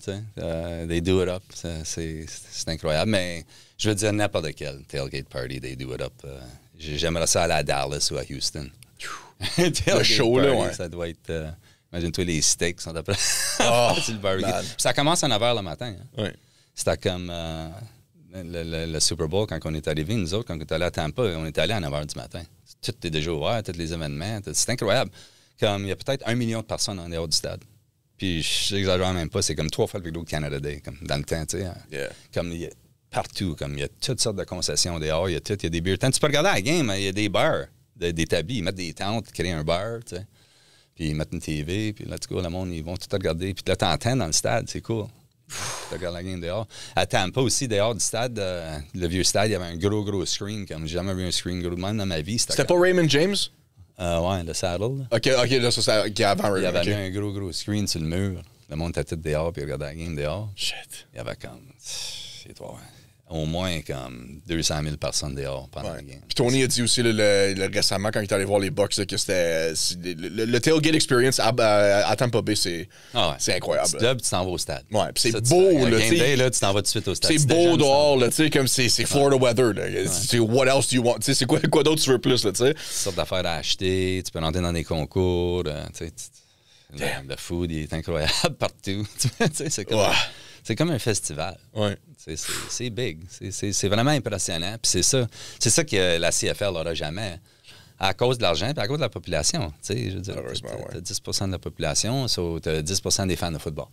They do it up. C'est incroyable. Mais je veux dire, n'importe quel tailgate party, they do it up. J'aimerais ça aller à Dallas ou à Houston. Le show, party, là, ça doit être... imagine-toi, les steaks sont après le barbecue. Ça commence à 9h le matin. Hein. Ouais. C'était comme le Super Bowl, quand on est arrivé, nous autres, quand on est allé à Tampa, on est allé à 9h du matin. Tout est déjà ouvert, tous les événements. C'est incroyable. Comme il y a peut-être 1 million de personnes en dehors du stade. Puis je n'exagère même pas, c'est comme 3 fois le plus gros que Canada Day, comme dans le temps, tu sais. Comme il y a partout, comme il y a toutes sortes de concessions dehors, il y a des beer tents. Tu peux regarder à la game, il y a des bars, des tabis, ils mettent des tentes, créer un bar, tu sais. Puis ils mettent une TV, puis là, tu vois, le monde, ils vont tout regarder. Puis là, t'entends dans le stade, c'est cool. Tu regardes la game dehors. À Tampa aussi, dehors du stade, le vieux stade, il y avait un gros screen, comme j'ai jamais vu un screen gros de même dans ma vie. C'était pas Raymond James? Ouais, le Saddle. OK, là, ça, c'est avant. Il y avait un gros screen sur le mur. Le monde était tout dehors, puis il regardait la game dehors. Shit. Il y avait comme... C'est toi. au moins comme 200 000 personnes dehors pendant la game. Puis Tony a dit aussi récemment, quand il est allé voir les Bucks, là, que c'était le tailgate experience à Tampa Bay, c'est incroyable. Tu te lèves, tu t'en vas au stade. Ouais, puis c'est beau. Là, game day, là, tu t'en vas tout de suite au stade. C'est beau dehors, là, tu sais, comme c'est Florida weather. Là. What else do you want? C'est quoi d'autre tu veux plus, là, tu sais? Toutes sortes d'affaires à acheter, tu peux rentrer dans des concours, le food il est incroyable partout. C'est comme un festival. Ouais. C'est big. C'est vraiment impressionnant. Puis c'est ça que la CFL n'aura jamais. À cause de l'argent et à cause de la population. Je veux dire, tu as 10 % de la population, tu as 10 % des fans de football.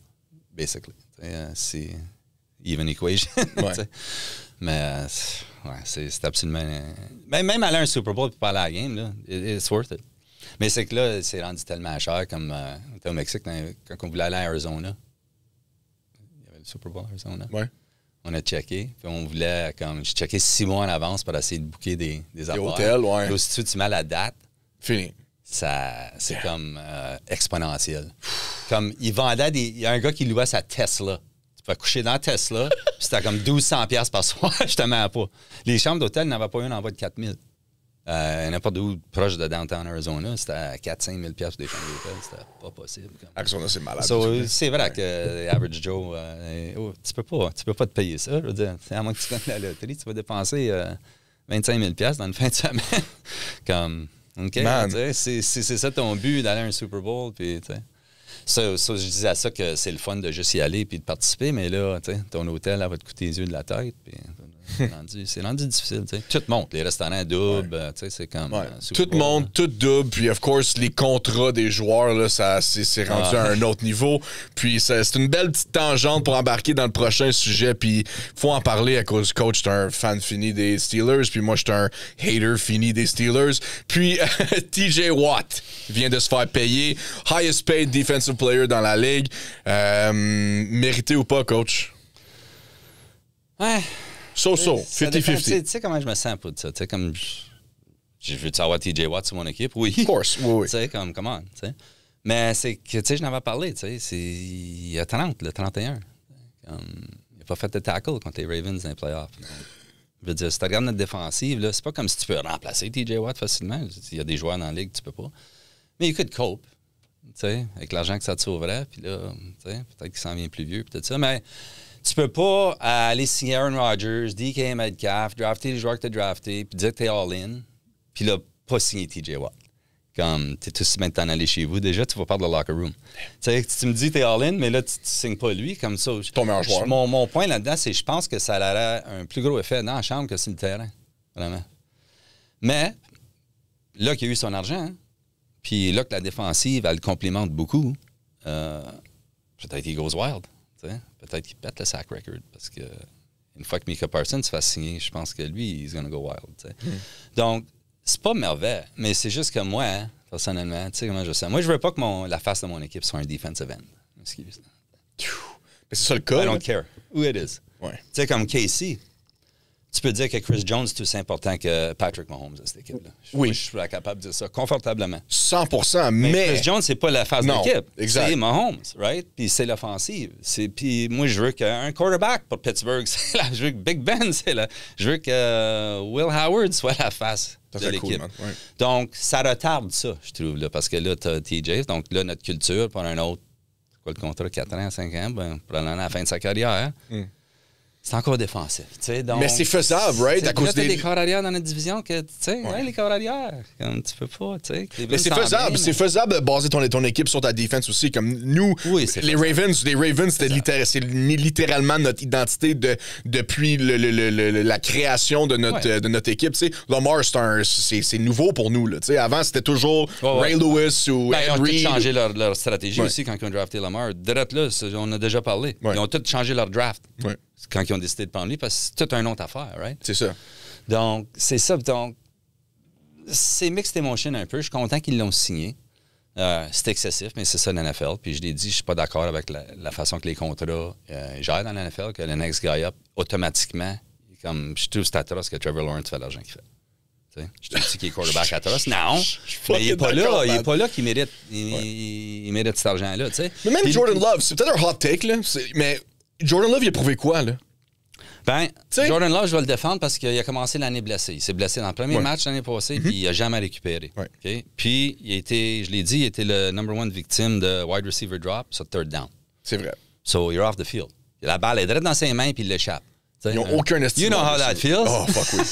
Basically. C'est even equation. Mais c'est absolument... Même aller à un Super Bowl et pas aller à la game, là, it's worth it. Mais c'est que là, c'est rendu tellement cher comme on était au Mexique quand on voulait aller à Arizona. Super Bowl Arizona. Ouais. On a checké. Puis on voulait, j'ai checké 6 mois en avance pour essayer de booker des affaires. Hôtels, ouais. Puis aussitôt tu mets la date, fini. C'est comme exponentiel. Comme, il y a un gars qui louait sa Tesla. Tu peux coucher dans Tesla, puis c'était comme 1200$ par soir, je te mets pas. Les chambres d'hôtel n'avaient pas une en bas de 4000. N'importe où proche de downtown Arizona, c'était à 4-5 000$ pour des chambres d'hôtel. C'était pas possible. Arizona, c'est malade. C'est vrai que Average Joe, tu peux pas te payer ça. Je veux dire, à moins que tu gagnes la loterie, tu vas dépenser 25 000$ dans une fin de semaine. Comme, OK, c'est ça ton but, d'aller à un Super Bowl. Puis, je disais à ça que c'est le fun de juste y aller et de participer, mais là, ton hôtel, elle va te coûter les yeux de la tête. Puis, c'est rendu difficile. Tout monte. Les restaurants doubles, c'est comme... Tout monte, tout double. Puis, of course, les contrats des joueurs, là, c'est rendu à un autre niveau. Puis, c'est une belle petite tangente pour embarquer dans le prochain sujet. Puis, il faut en parler à cause coach, j'étais un fan fini des Steelers. Puis, moi, j'étais un hater fini des Steelers. Puis, TJ Watt vient de se faire payer. Highest paid defensive player dans la ligue. Mérité ou pas, coach? Ouais. So-so, 50-50. Tu sais comment je me sens pour ça? Tu sais, comme, je veux-tu avoir TJ Watt sur mon équipe? Oui. Of course, oui. Tu sais, comme, come on, tu sais. Mais c'est que, tu sais, je n'en avais parlé, tu sais, il y a 30, le 31. Il n'a pas fait de tackle contre les Ravens dans les playoffs. Je veux dire, si tu regardes notre défensive, là, c'est pas comme si tu peux remplacer TJ Watt facilement. Il y a des joueurs dans la ligue, tu peux pas. Mais il could cope, tu sais, avec l'argent que ça te sauverait. Puis là, tu sais, peut-être qu'il s'en vient plus vieux, peut-être ça. Mais tu peux pas aller signer Aaron Rodgers, DK Metcalf, drafter les joueurs que tu as draftés, puis dire que tu es all-in, puis là, pas signer TJ Watt. Comme, tu es tout aussi bien de t'en aller chez vous. Déjà, tu vas perdre le locker room. Tu sais, tu me dis tu es all-in, mais là, tu signes pas lui, comme ça. Ton meilleur joueur. Mon point là-dedans, c'est que je pense que ça aurait un plus gros effet dans la chambre que sur le terrain. Vraiment. Mais, là qu'il a eu son argent, hein, puis là que la défensive, elle le complimente beaucoup, peut-être qu'il goes wild. Peut-être qu'il pète le sack record parce que une fois que Micah Parsons se fasse signer, je pense que lui, he's gonna go wild. Donc, c'est pas merveilleux, mais c'est juste que moi, hein, personnellement, tu sais comment je sens. Moi, je veux pas que la face de mon équipe soit un defensive end. Excuse. Mais c'est ça le cas. I don't care who it is. Ouais. Tu sais, comme Casey, tu peux dire que Chris Jones est aussi important que Patrick Mahomes à cette équipe-là. Oui. Je suis capable de dire ça confortablement. 100%, mais... Chris Jones, c'est pas la face de l'équipe. Exact. C'est Mahomes, right? Puis c'est l'offensive. Puis moi, je veux qu'un quarterback pour Pittsburgh, je veux que Big Ben, je veux que Will Howard soit la face de l'équipe. Cool, donc, ça retarde ça, je trouve, là, parce que là, tu as TJ. Donc là, notre culture, pour un autre, quoi le contrat, 4 ans, 5 ans, ben, probablement à la fin de sa carrière, c'est encore défensif. Donc, mais c'est faisable, right? À cause des corps arrière dans notre division que, tu sais, les corps arrière, comme tu peux pas, tu sais. Mais c'est faisable. C'est faisable de baser ton équipe sur ta défense aussi. Comme nous, les Ravens, c'est littéralement notre identité depuis la création de notre équipe. T'sais. Lamar, c'est nouveau pour nous. Là, avant, c'était toujours Ray Lewis ou Henry. Ils ont tous changé leur stratégie aussi quand ils ont drafté Lamar. Direct là, on a déjà parlé. Ils ont tous changé leur draft. Quand ils ont décidé de prendre lui, parce que c'est toute une autre affaire, right? C'est ça. Donc, c'est ça. Donc, c'est mixed emotion un peu. Je suis content qu'ils l'ont signé. C'est excessif, mais c'est ça l'NFL. Puis je l'ai dit, je suis pas d'accord avec la façon que les contrats gèrent dans l'NFL, que le next guy up, automatiquement, comme je trouve c'est atroce que Trevor Lawrence fait l'argent qu'il fait. T'sais, je te dis qu'il est quarterback atroce. Non, mais il n'est pas là. Il n'est pas là qu'il mérite, il mérite cet argent-là. T'sais. Mais même Jordan Love, c'est peut-être un hot take, là, mais... Jordan Love, il a prouvé quoi, là? Ben, T'sais? Jordan Love, je vais le défendre parce qu'il a commencé l'année blessé. Il s'est blessé dans le premier match l'année passée, puis il n'a jamais récupéré. Ouais. OK? Puis, je l'ai dit, il était le number 1 victime de wide receiver drop sur third down. C'est vrai. So, you're off the field. La balle est direct dans ses mains, puis il l'échappe. Ils n'ont aucun estime. You know how that feels. Oh, fuck oui.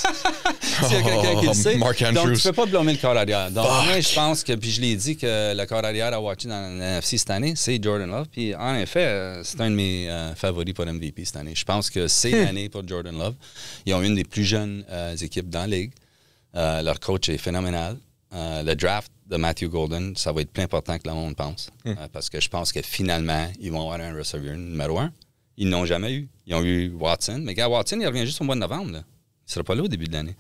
S'il y a quelqu'un qui le sait. Mark Andrews. Donc, tu peux pas blâmer le corps arrière. Donc, moi, je pense que, puis je l'ai dit, que le corps arrière à watcher dans la NFC cette année, c'est Jordan Love. Puis, en effet, c'est un de mes favoris pour MVP cette année. Je pense que c'est l'année pour Jordan Love. Ils ont une des plus jeunes équipes dans la ligue. Leur coach est phénoménal. Le draft de Matthew Golden, ça va être plus important que le monde pense. Parce que je pense que finalement, ils vont avoir un receiver numéro 1. Ils n'ont jamais eu. Ils ont eu Watson. Mais gars, Watson, il revient juste au mois de novembre. Là. Il ne sera pas là au début de l'année.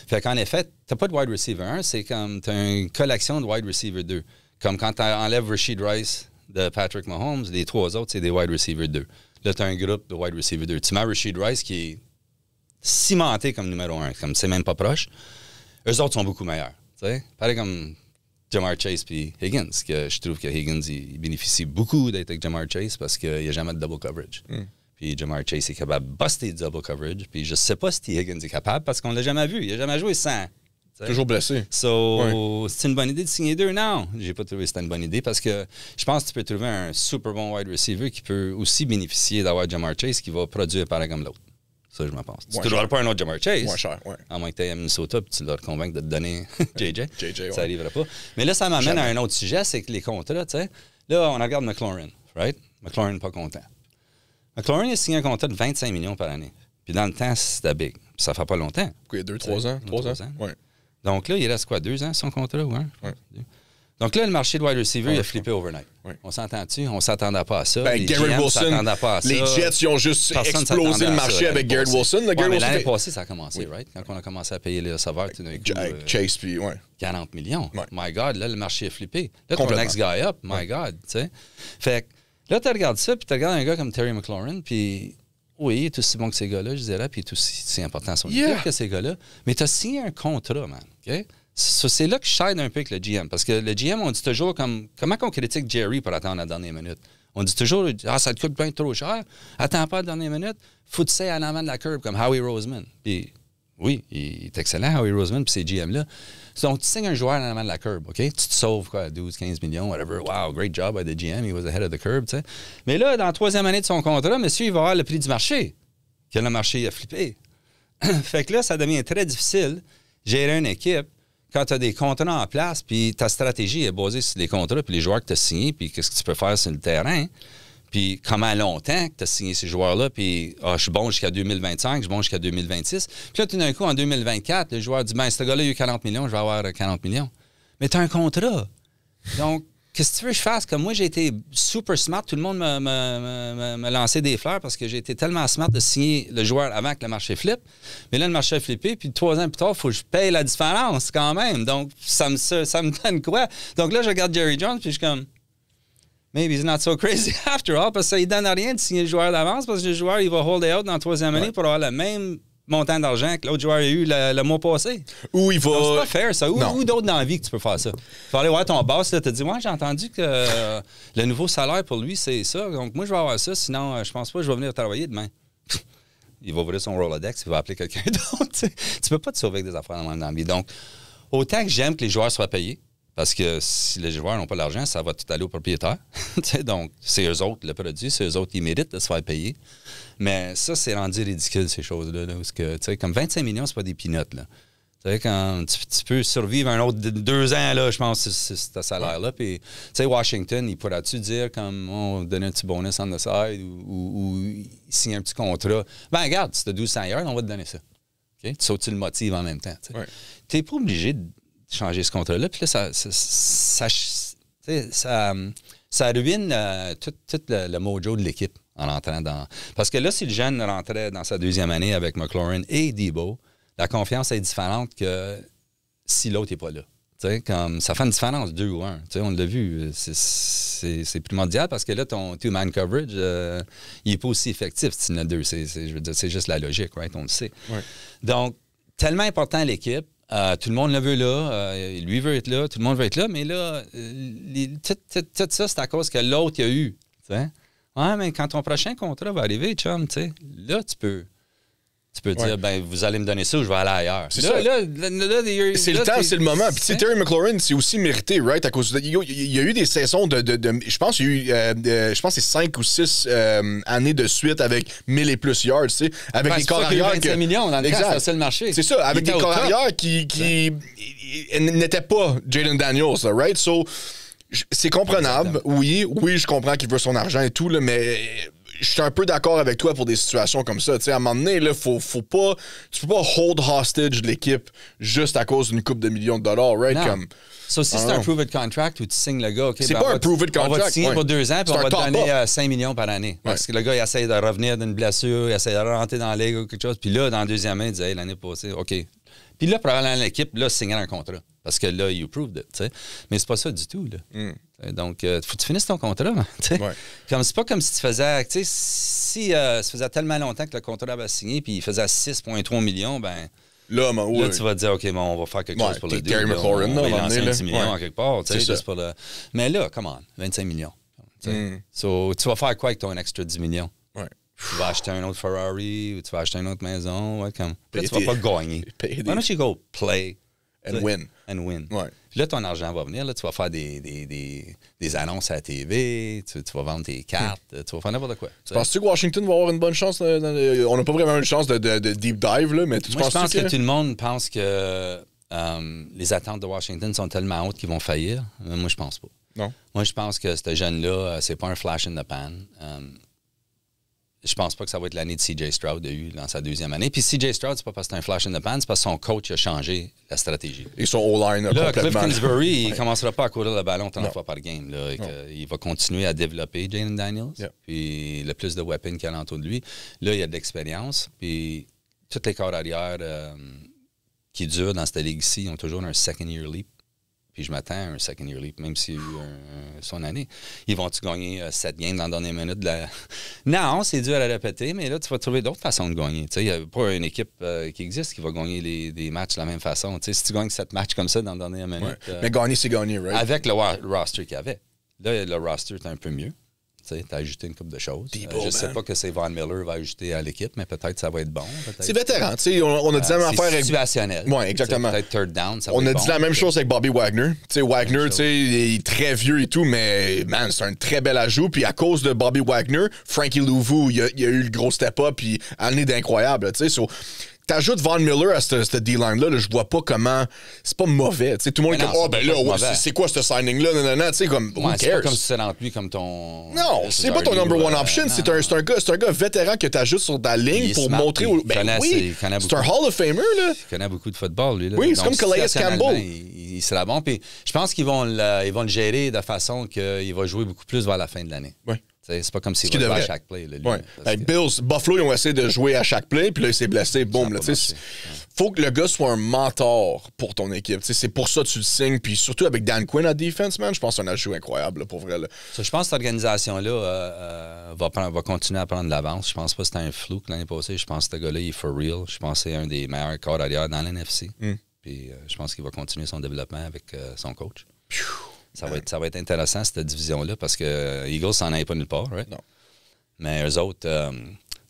Fait qu'en effet, tu n'as pas de wide receiver 1, c'est comme tu as une collection de wide receiver 2. Comme quand tu enlèves Rashid Rice de Patrick Mahomes, les 3 autres, c'est des wide receiver 2. Là, tu as un groupe de wide receiver 2. Tu mets Rashid Rice qui est cimenté comme numéro 1, comme c'est même pas proche. Eux autres sont beaucoup meilleurs. T'sais? Pareil comme Jamar Chase puis Higgins, que je trouve que Higgins, il bénéficie beaucoup d'être avec Jamar Chase parce qu'il n'y a jamais de double coverage. Puis Jamar Chase est capable de buster du double coverage. Puis je sais pas si Higgins est capable parce qu'on l'a jamais vu. Il n'a jamais joué sans. T'sais? Toujours blessé. So, c'est une bonne idée de signer 2? Non, j'ai pas trouvé que c'était une bonne idée parce que je pense que tu peux trouver un super bon wide receiver qui peut aussi bénéficier d'avoir Jamar Chase qui va produire pareil comme l'autre. Ça, je m'en pense. Tu ne trouveras pas un autre Jamar Chase. Moins cher, ouais. À moins que tu aies à Minnesota et tu leur convainques de te donner JJ. JJ, Ça n'arrivera pas. Mais là, ça m'amène à un autre sujet, c'est que les contrats, tu sais. Là, on regarde McLaurin, right? McLaurin pas content. McLaurin a signé un contrat de 25 millions par année. Puis dans le temps, c'était big. Puis ça fait pas longtemps. Il y a 2-3 ans? 3 ans? Ouais. Donc là, il reste quoi, 2 ans son contrat ou un? Ouais. Donc là, le marché de wide receiver, il a flippé overnight. Ouais. On s'entend-tu? On s'attendait pas à ça. Ben, les Garrett GM Wilson, s'attendaient pas à ça. les Jets, ils ont juste Personne explosé s'attendait le à marché ça avec Garrett Wilson. Ouais, Garrett mais Wilson l'année fait- passée, ça a commencé, right? Quand on a commencé à payer les receveurs, tout d'un coup, avec Chase, puis ouais. 40 millions. Ouais. My God, là, le marché a flippé. Là, ton Complètement. next guy up, my God, tu sais. Fait que là, tu regardes ça, puis tu regardes un gars comme Terry McLaurin, puis oui, il est aussi bon que ces gars-là, je dirais, puis il est aussi important à son équipe que ces gars-là. Mais tu as signé un contrat, man, OK? C'est là que je shine un peu avec le GM. Parce que le GM, on dit toujours comme... Comment qu'on critique Jerry pour attendre la dernière minute? On dit toujours, ça te coûte bien trop cher. Attends pas la dernière minute. Fout-ça en avant de la curve comme Howie Roseman. Puis oui, il est excellent, Howie Roseman, puis ces GM-là. Donc, tu signes un joueur en avant de la curve, OK? Tu te sauves, quoi, 12, 15 millions, whatever. Wow, great job by the GM. He was ahead of the curve, tu sais. Mais là, dans la 3e année de son contrat, monsieur, il va avoir le prix du marché. Que le marché a flippé. Fait que là, ça devient très difficile gérer une équipe quand tu as des contrats en place, puis ta stratégie est basée sur les contrats, puis les joueurs que tu as signés, puis qu'est-ce que tu peux faire sur le terrain, puis comment longtemps que tu as signé ces joueurs-là, puis je suis bon jusqu'à 2025, je suis bon jusqu'à 2026. Puis là, tout d'un coup, en 2024, le joueur dit, ben ce gars-là, il a eu 40 millions, je vais avoir 40 millions. Mais tu as un contrat. Donc, qu'est-ce que tu veux que je fasse? Comme moi, j'ai été super smart. Tout le monde me lançait des fleurs parce que j'ai été tellement smart de signer le joueur avant que le marché flippe. Mais là, le marché a flippé. Puis 3 ans plus tard, il faut que je paye la différence quand même. Donc, ça me donne quoi? Donc là, je regarde Jerry Jones puis je suis comme... Maybe he's not so crazy after all. Parce qu'il ne donne rien de signer le joueur d'avance parce que le joueur, il va hold out dans la 3e année pour avoir le même montant d'argent que l'autre joueur a eu le mois passé. Ou il va... Donc, c'est pas fair, ça. Ou d'autres dans la vie que tu peux faire ça. Tu vas aller voir ton boss, là, tu te dis, ouais, j'ai entendu que le nouveau salaire pour lui, c'est ça. Donc, moi, je vais avoir ça, sinon, je pense pas que je vais venir travailler demain. Il va ouvrir son Rolodex, il va appeler quelqu'un d'autre. Tu peux pas te sauver avec des affaires dans la vie. Donc, autant que j'aime que les joueurs soient payés, parce que si les joueurs n'ont pas l'argent, ça va tout aller au propriétaire. Donc, c'est eux autres le produit, c'est eux autres qui méritent de se faire payer. Mais ça, c'est rendu ridicule, ces choses-là. Là, parce que, comme 25 millions, c'est pas des peanuts. Là. Quand tu peux survivre un autre 2 ans, là, je pense, c'est ce salaire-là. Puis, Washington, il pourra-tu dire comme on donner un petit bonus on the side ou signer un petit contrat? Ben, regarde, si tu as 1200 yards, on va te donner ça. Okay? Tu sautes le motive en même temps. Tu n'es pas obligé de changer ce contrat-là. Puis là, ça ruine tout le mojo de l'équipe en entrant dans... Parce que là, si le jeune rentrait dans sa 2e année avec McLaurin et Debo, la confiance est différente que si l'autre n'est pas là. Comme, ça fait une différence, 2 ou 1. On l'a vu. C'est primordial parce que là, ton two-man coverage, il n'est pas aussi effectif si tu en as 2. Je veux dire, c'est juste la logique, right? On le sait. Ouais. Donc, tellement important à l'équipe. Tout le monde le veut là. Lui veut être là. Tout le monde veut être là. Mais là, tout ça, c'est à cause que l'autre il a eu. T'sais? Ouais, mais quand ton prochain contrat va arriver, chum, là, tu peux Tu peux dire, ben, vous allez me donner ça ou je vais aller ailleurs. C'est ça. C'est le temps, c'est le moment. Puis, tu sais, Terry McLaurin, c'est aussi mérité, right? À cause il y a eu des saisons je pense qu'il y a eu, je pense que c'est 5 ou 6 années de suite avec 1000 et plus yards, tu sais. Avec des corps arrière. 25 millions dans le temps, c'est le marché. C'est ça, avec des corps arrière qui n'étaient pas Jayden Daniels, là, right? So, c'est comprenable. Oui, je comprends qu'il veut son argent et tout, là, mais je suis un peu d'accord avec toi pour des situations comme ça. Tu sais, à un moment donné, là, faut pas, tu peux pas hold hostage l'équipe juste à cause d'une coupe de millions de dollars, right? Comme, si c'est un prove-it contract où tu signes le gars, c'est pas un prove-it contract. On va te signer pour 2 ans puis on va te donner 5 millions par année. Parce que le gars, il essaie de revenir d'une blessure, il essaie de rentrer dans la ligue ou quelque chose. Puis là, dans la deuxième main, il dit, hey, l'année passée, OK. Puis là, probablement, l'équipe, là, signer un contrat. Parce que là, you proved it, tu sais. Mais c'est pas ça du tout, là. Donc, faut que tu finisses ton contrat, tu sais. Comme, c'est pas comme si tu faisais, tu sais, si ça faisait tellement longtemps que le contrat avait signé puis il faisait 6,3 millions, ben... Là, tu vas te dire, OK, bon, on va faire quelque chose pour le deal. Terry McLaurin, on va lancer 10 millions en quelque part, tu sais, juste pour le... Mais là, come on, 25 millions. So, tu vas faire quoi avec ton extra 10 millions? Tu vas acheter un autre Ferrari ou tu vas acheter une autre maison. Là, tu vas pas gagner. Why don't you go play and win? Puis là, ton argent va venir. Là, tu vas faire des annonces à la TV. Tu vas vendre tes cartes. Tu vas faire n'importe quoi. Penses-tu que Washington va avoir une bonne chance? On n'a pas vraiment une chance de deep dive, là, mais je pense que tout le monde pense que les attentes de Washington sont tellement hautes qu'ils vont faillir. Moi, je pense pas. Non. Moi, je pense que ce jeune-là, c'est pas un flash in the pan. Je pense pas que ça va être l'année de C.J. Stroud dans sa deuxième année. Puis C.J. Stroud, c'est pas parce que c'est un flash in the pan, c'est parce que son coach a changé la stratégie. Et son O-line complètement. Cliff Kingsbury, il commencera pas à courir le ballon 30 fois par game. Là, il va continuer à développer Jayden Daniels. Puis le plus de weapons qu'il y a autour de lui. Là, il y a de l'expérience. Puis tous les corps arrière qui durent dans cette ligue-ci, ils ont toujours un second year leap. Puis je m'attends à un second year leap, même s'il y a eu son année. Ils vont-tu gagner 7 games dans la dernière minute? Non, c'est dur à répéter, mais là, tu vas trouver d'autres façons de gagner. Il n'y a pas une équipe qui existe qui va gagner des matchs de la même façon. T'sais, si tu gagnes 7 matchs comme ça dans la dernière minute... mais gagner, c'est gagner, right? Avec le roster qu'il y avait. Là, le roster est un peu mieux. Tu as ajouté une couple de choses. Je ne sais pas que c'est Von Miller va ajouter à l'équipe, mais peut-être ça va être bon. C'est vétéran. On a dit la même affaire avec... situationnel. Oui, exactement. Peut-être third down, ça on va a être dit bon, la même chose avec Bobby Wagner. Wagner, il est très vieux et tout, mais man, c'est un très bel ajout. Puis à cause de Bobby Wagner, Frankie Louvu, il a eu le gros step-up, puis année d'incroyable. T'ajoutes Von Miller à cette D-line-là, là, je vois pas comment... C'est pas mauvais. Tout le monde est comme, c'est quoi ce signing-là? Comme, who cares? C'est pas comme si c'est entre lui comme ton... Non, c'est pas ton number one option. C'est un gars vétéran que t'ajoutes sur ta ligne pour montrer... c'est un Hall of Famer, là. Il connaît beaucoup de football, lui. Là. Oui, c'est comme Calais Campbell. Il sera bon. Puis je pense qu'ils vont le gérer de façon qu'il va jouer beaucoup plus vers la fin de l'année. Oui. C'est pas comme s'il va jouer à chaque play. Là, lui, avec Bills, Buffalo, ils ont essayé de jouer à chaque play, puis là, il s'est blessé, boum. Faut que le gars soit un mentor pour ton équipe. C'est pour ça que tu le signes, puis surtout avec Dan Quinn à defense, man, je pense que c'est un ajout incroyable, là, pour vrai. Là. Je pense que cette organisation-là va continuer à prendre de l'avance. Je pense pas que c'était un flou l'année passée. Je pense que ce gars-là, il est for real. Je pense que c'est un des meilleurs corps arrière dans l'NFC. Puis je pense qu'il va continuer son développement avec son coach. Ça va être intéressant, cette division-là, parce que Eagles s'en allaient pas nulle part, right? Non. Mais eux autres,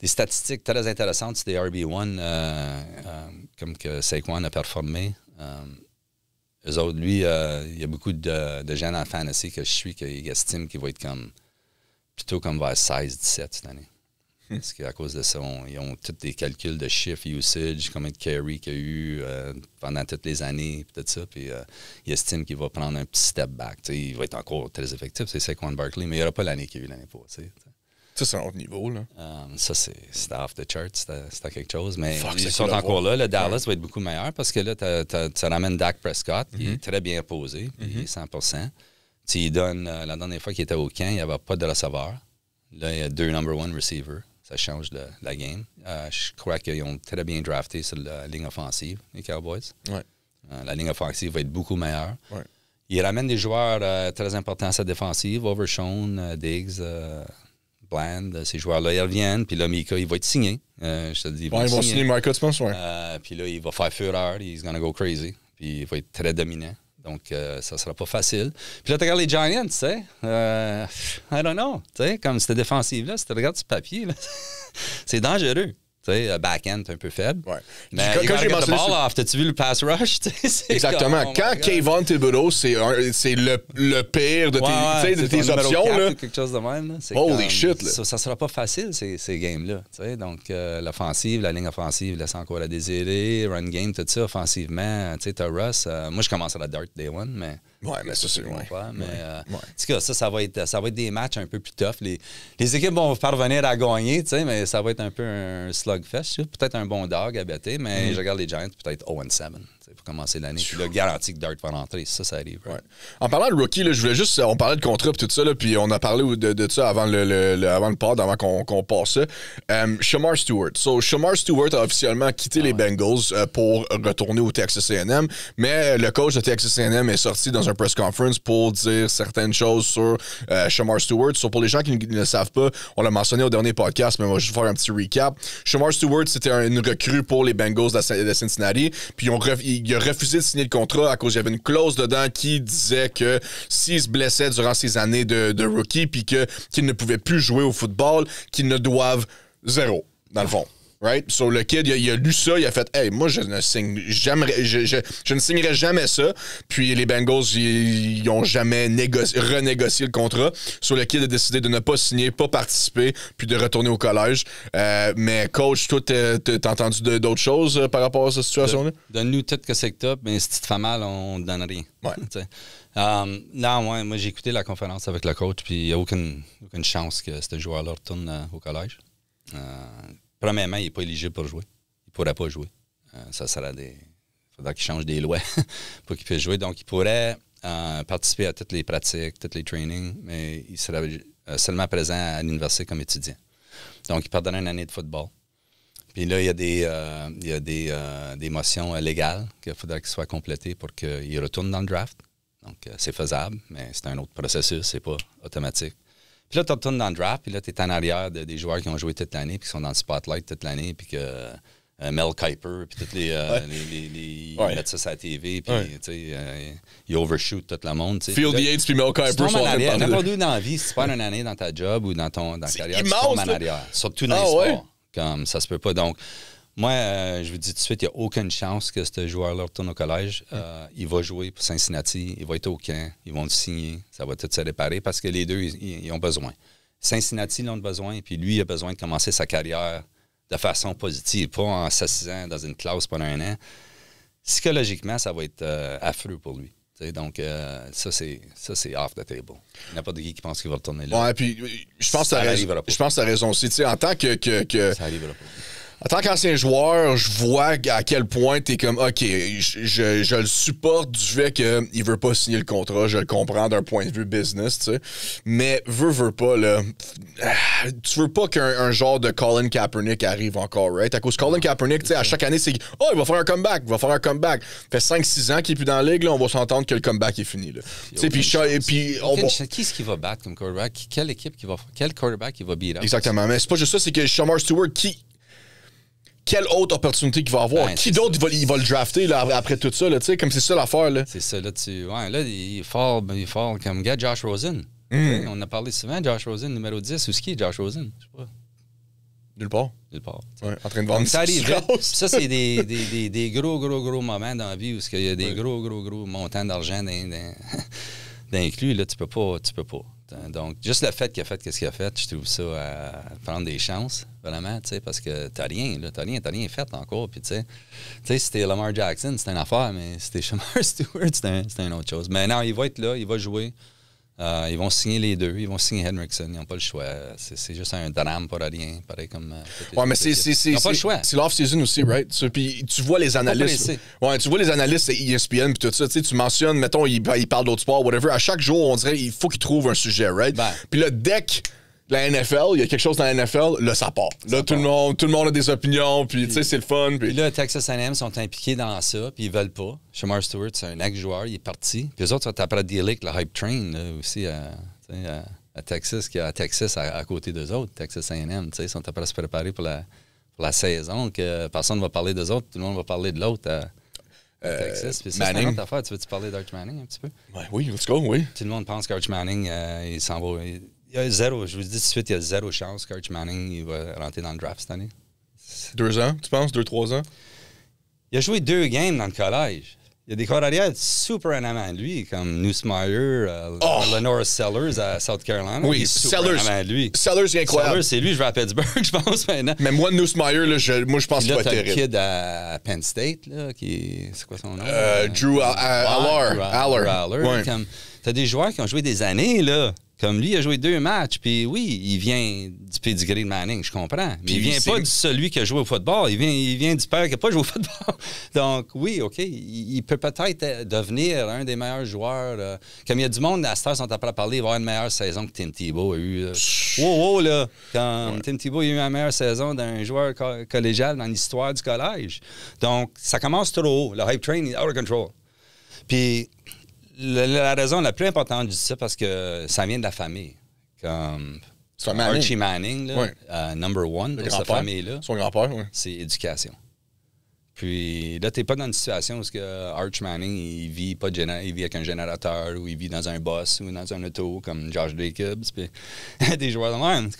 des statistiques très intéressantes, c'est des RB1, comme que Saquon a performé. Eux autres, lui, il y a beaucoup de gens en fantasy que je suis qui estiment qu'il va être plutôt comme vers 16-17 cette année. Parce qu'à cause de ça, ils ont tous des calculs de chiffres, usage, combien de carry qu'il y a eu pendant toutes les années, puis tout ça. Puis ils estiment qu'il va prendre un petit step back. T'sais, il va être encore très effectif, c'est Saquon Barkley, mais il n'y aura pas l'année qu'il y a eu l'année passée. Ça, c'est un autre niveau, là. Ça, c'était off the chart, c'était quelque chose. Mais ils sont encore là. Le Dallas va être beaucoup meilleur parce que là, tu ramènes Dak Prescott, qui est très bien posé, puis il est 100%. Tu donnes, la dernière fois qu'il était au camp, il n'y avait pas de receveur. Là, il y a 2 number 1 receivers. Ça change la game. Je crois qu'ils ont très bien drafté sur la ligne offensive, les Cowboys. Ouais. La ligne offensive va être beaucoup meilleure. Ouais. Ils ramènent des joueurs très importants à sa défensive. Overshown, Diggs, Bland, ces joueurs-là, ils reviennent. Puis là, Mika, il va être signé. Je te dis, ils vont signer Marcus, je pense, puis là, il va faire fureur. He's gonna go crazy. Puis il va être très dominant. Donc, ça sera pas facile. Puis là, tu regardes les Giants, tu sais. I don't know. Tu sais, comme cette défensive-là, si tu regardes ce papier, là, c'est dangereux. Back-end, un peu faible. Ouais. Mais Quand j'ai mentionné ball off, t'as-tu vu le pass rush? Exactement. Quand Kayvon Thibodeau, c'est le pire de tes options. Là. Quelque chose de même. Là. Holy shit. Là. Ça sera pas facile, ces games-là. Donc, l'offensive, la ligne offensive laisse encore à désirer. Run game, tout ça, offensivement. Tu as Russ. Moi, je commence à la Dart Day One, mais... Ouais, mais ça, c'est... Mais, en tout cas, ça va être des matchs un peu plus tough. Les équipes vont parvenir à gagner, mais ça va être un peu un slugfest. Peut-être un bon dog à bêter, mais je regarde les Giants, peut-être 0-7 pour commencer l'année. Puis là, garanti que Dart va rentrer. Ça arrive. Ouais. En parlant de rookie, là, je voulais juste... On parlait de contrat et tout ça, là, puis on a parlé de ça avant le pod, avant qu'on passe ça. Shamar Stewart. Shamar Stewart a officiellement quitté les Bengals pour retourner au Texas A&M, mais le coach de Texas A&M est sorti dans un press conference pour dire certaines choses sur Shamar Stewart. Pour les gens qui ne le savent pas, on l'a mentionné au dernier podcast, mais on va juste faire un petit recap. Shamar Stewart, c'était une recrue pour les Bengals de Cincinnati, puis il a refusé de signer le contrat à cause qu'il y avait une clause dedans qui disait que s'il se blessait durant ses années de rookie, puis qu'il ne pouvait plus jouer au football, qu'ils ne doivent zéro, dans le fond. Right? So, le kid, il a lu ça, il a fait « Hey, moi, je ne signerai jamais ça. » Puis les Bengals, ils n'ont jamais renégocié le contrat. So, le kid a décidé de ne pas signer, pas participer, puis de retourner au collège. Mais coach, toi, t'as entendu d'autres choses par rapport à cette situation-là? Donne-nous tout que c'est que t'as, mais si tu te fais mal, on ne donne rien. Ouais. Non, moi, j'ai écouté la conférence avec le coach, puis il n'y a aucune chance que ce joueur-là retourne au collège. Premièrement, il n'est pas éligible pour jouer. Il ne pourrait pas jouer. Ça serait il faudrait qu'il change des lois pour qu'il puisse jouer. Donc, il pourrait participer à toutes les pratiques, tous les trainings, mais il serait seulement présent à l'université comme étudiant. Donc, il perdrait une année de football. Puis là, il y a des motions légales qu'il faudrait qu'il soit complétées pour qu'il retourne dans le draft. Donc, c'est faisable, mais c'est un autre processus, c'est pas automatique. Puis là, tu retournes dans le draft, puis là, tu es en arrière des joueurs qui ont joué toute l'année, puis qui sont dans le spotlight toute l'année, puis que Mel Kiper, puis tous ils mettent ça sur la TV, puis tu sais, ils overshoot tout le monde. Field Yates puis Mel Kiper sont en train de parler. N'importe où dans la vie, si tu perds une année dans ta job ou dans ta carrière, tu tombes en arrière. Surtout dans les sports. Comme ça se peut pas. Donc, moi, je vous dis tout de suite, il n'y a aucune chance que ce joueur-là retourne au collège. Il va jouer pour Cincinnati, il va être au camp, ils vont le signer, ça va tout se réparer parce que les deux, ils ont besoin. Cincinnati, ils ont besoin, puis lui, il a besoin de commencer sa carrière de façon positive, pas en s'assisant dans une classe pendant un an. Psychologiquement, ça va être affreux pour lui. T'sais, donc, ça, c'est off the table. Il n'y a pas de qui pense qu'il va retourner là. Ouais, puis je pense que tu as raison aussi. Tu sais, en tant que ça arrivera pas. En tant qu'ancien joueur, je vois à quel point t'es comme, OK, je le supporte du fait qu'il veut pas signer le contrat, je le comprends d'un point de vue business, tu sais, mais veut pas, là, tu veux pas qu'un genre de Colin Kaepernick arrive encore, right? À cause Colin Kaepernick, tu sais, à chaque année, c'est, il va faire un comeback, Fait 5-6 ans qu'il est plus dans la ligue, là, on va s'entendre que le comeback est fini, là. Tu sais, puis on va... Qui est-ce qui va battre comme quarterback? Quel quarterback qui va beat up? Exactement, mais c'est pas juste ça, c'est que Shamar Stewart, quelle autre opportunité qu'il va avoir? Qui d'autre il va le drafter là, après tout ça? Là, comme c'est ça l'affaire. Là. C'est ça. Là, il est fort comme gars Josh Rosen. On a parlé souvent de Josh Rosen, numéro 10. Où est-ce qu'il est, Josh Rosen? Je sais pas. Nulle part. Ouais, en train de vendre ça arrive vite. Ça, c'est des gros moments dans la vie où il y a des gros montants d'argent d'inclus. Là, tu peux pas. Donc, juste le fait qu'il a fait ce qu'il a fait, je trouve ça à prendre des chances, vraiment, tu sais, parce que t'as rien fait encore. Puis, tu sais, si c'était Lamar Jackson, c'était une affaire, mais si c'était Shamar Stewart, c'était une autre chose. Mais non, il va être là, il va jouer. Ils vont signer les deux, ils vont signer Hendrickson, ils n'ont pas le choix. C'est juste un drame pour rien, pareil comme... ouais, mais ils n'ont pas le choix. C'est l'off-season aussi, right? Puis tu vois les analystes... Ouais, tu vois les analystes ESPN puis tout ça, tu mentionnes, mettons, ils parlent d'autres sports, whatever. À chaque jour, on dirait il faut qu'ils trouvent un sujet, right? Puis là, dès que la NFL, il y a quelque chose dans la NFL, là, ça part. Là, tout le monde a des opinions, puis tu sais, c'est le fun. Puis là, Texas A&M sont impliqués dans ça, puis ils veulent pas. Shamar Stewart, c'est un ex-joueur, il est parti. Puis eux autres sont après dealer avec le hype train, là, aussi, à Texas, qui a Texas à côté d'eux autres, Texas A&M, tu sais, ils sont après à se préparer pour la saison, que personne ne va parler d'eux autres, tout le monde va parler de l'autre à Texas. Puis ça, c'est une autre affaire. Tu veux-tu parler d'Arch Manning un petit peu? Ouais, oui, let's go, oui. Tout le monde pense qu'Arch Manning, il s'en va... Il y a zéro, je vous dis tout de suite, il y a zéro chance qu'Arch Manning il va rentrer dans le draft cette année. 2 ans, tu penses? 2-3 ans? Il a joué 2 games dans le collège. Il y a des corps arrière super en avant de lui, comme Nussmeier, Lenore Sellers à South Carolina. Oui, Sellers. Sellers, c'est incroyable. Sellers, c'est lui, je vais à Pittsburgh, je pense, maintenant. Mais moi, Nussmeier, là, je pense qu'il va être terrible. Le kid à Penn State, là, c'est quoi son nom? Drew Aller. Ouais. T'as des joueurs qui ont joué des années, là. Comme lui, il a joué 2 matchs, puis oui, il vient du pedigree de Manning, je comprends. Mais il vient pas de celui qui a joué au football, il vient du père qui n'a pas joué au football. Donc oui, OK, il peut peut-être devenir un des meilleurs joueurs. Comme il y a du monde, à cette heure, sont après à parler, il va avoir une meilleure saison que Tim Tebow a eu. Wow, là! Quand Tim Tebow a eu la meilleure saison d'un joueur collégial dans l'histoire du collège. Donc, ça commence trop haut. Le hype train est out of control. Puis... La raison la plus importante, je dis ça parce que ça vient de la famille. Comme Archie Manning, là, number 1 de cette famille-là. Son grand-père, oui. C'est éducation. Puis là, t'es pas dans une situation où Archie Manning, il vit avec un générateur ou il vit dans un bus ou dans un auto comme Josh Jacobs. Puis des joueurs de même.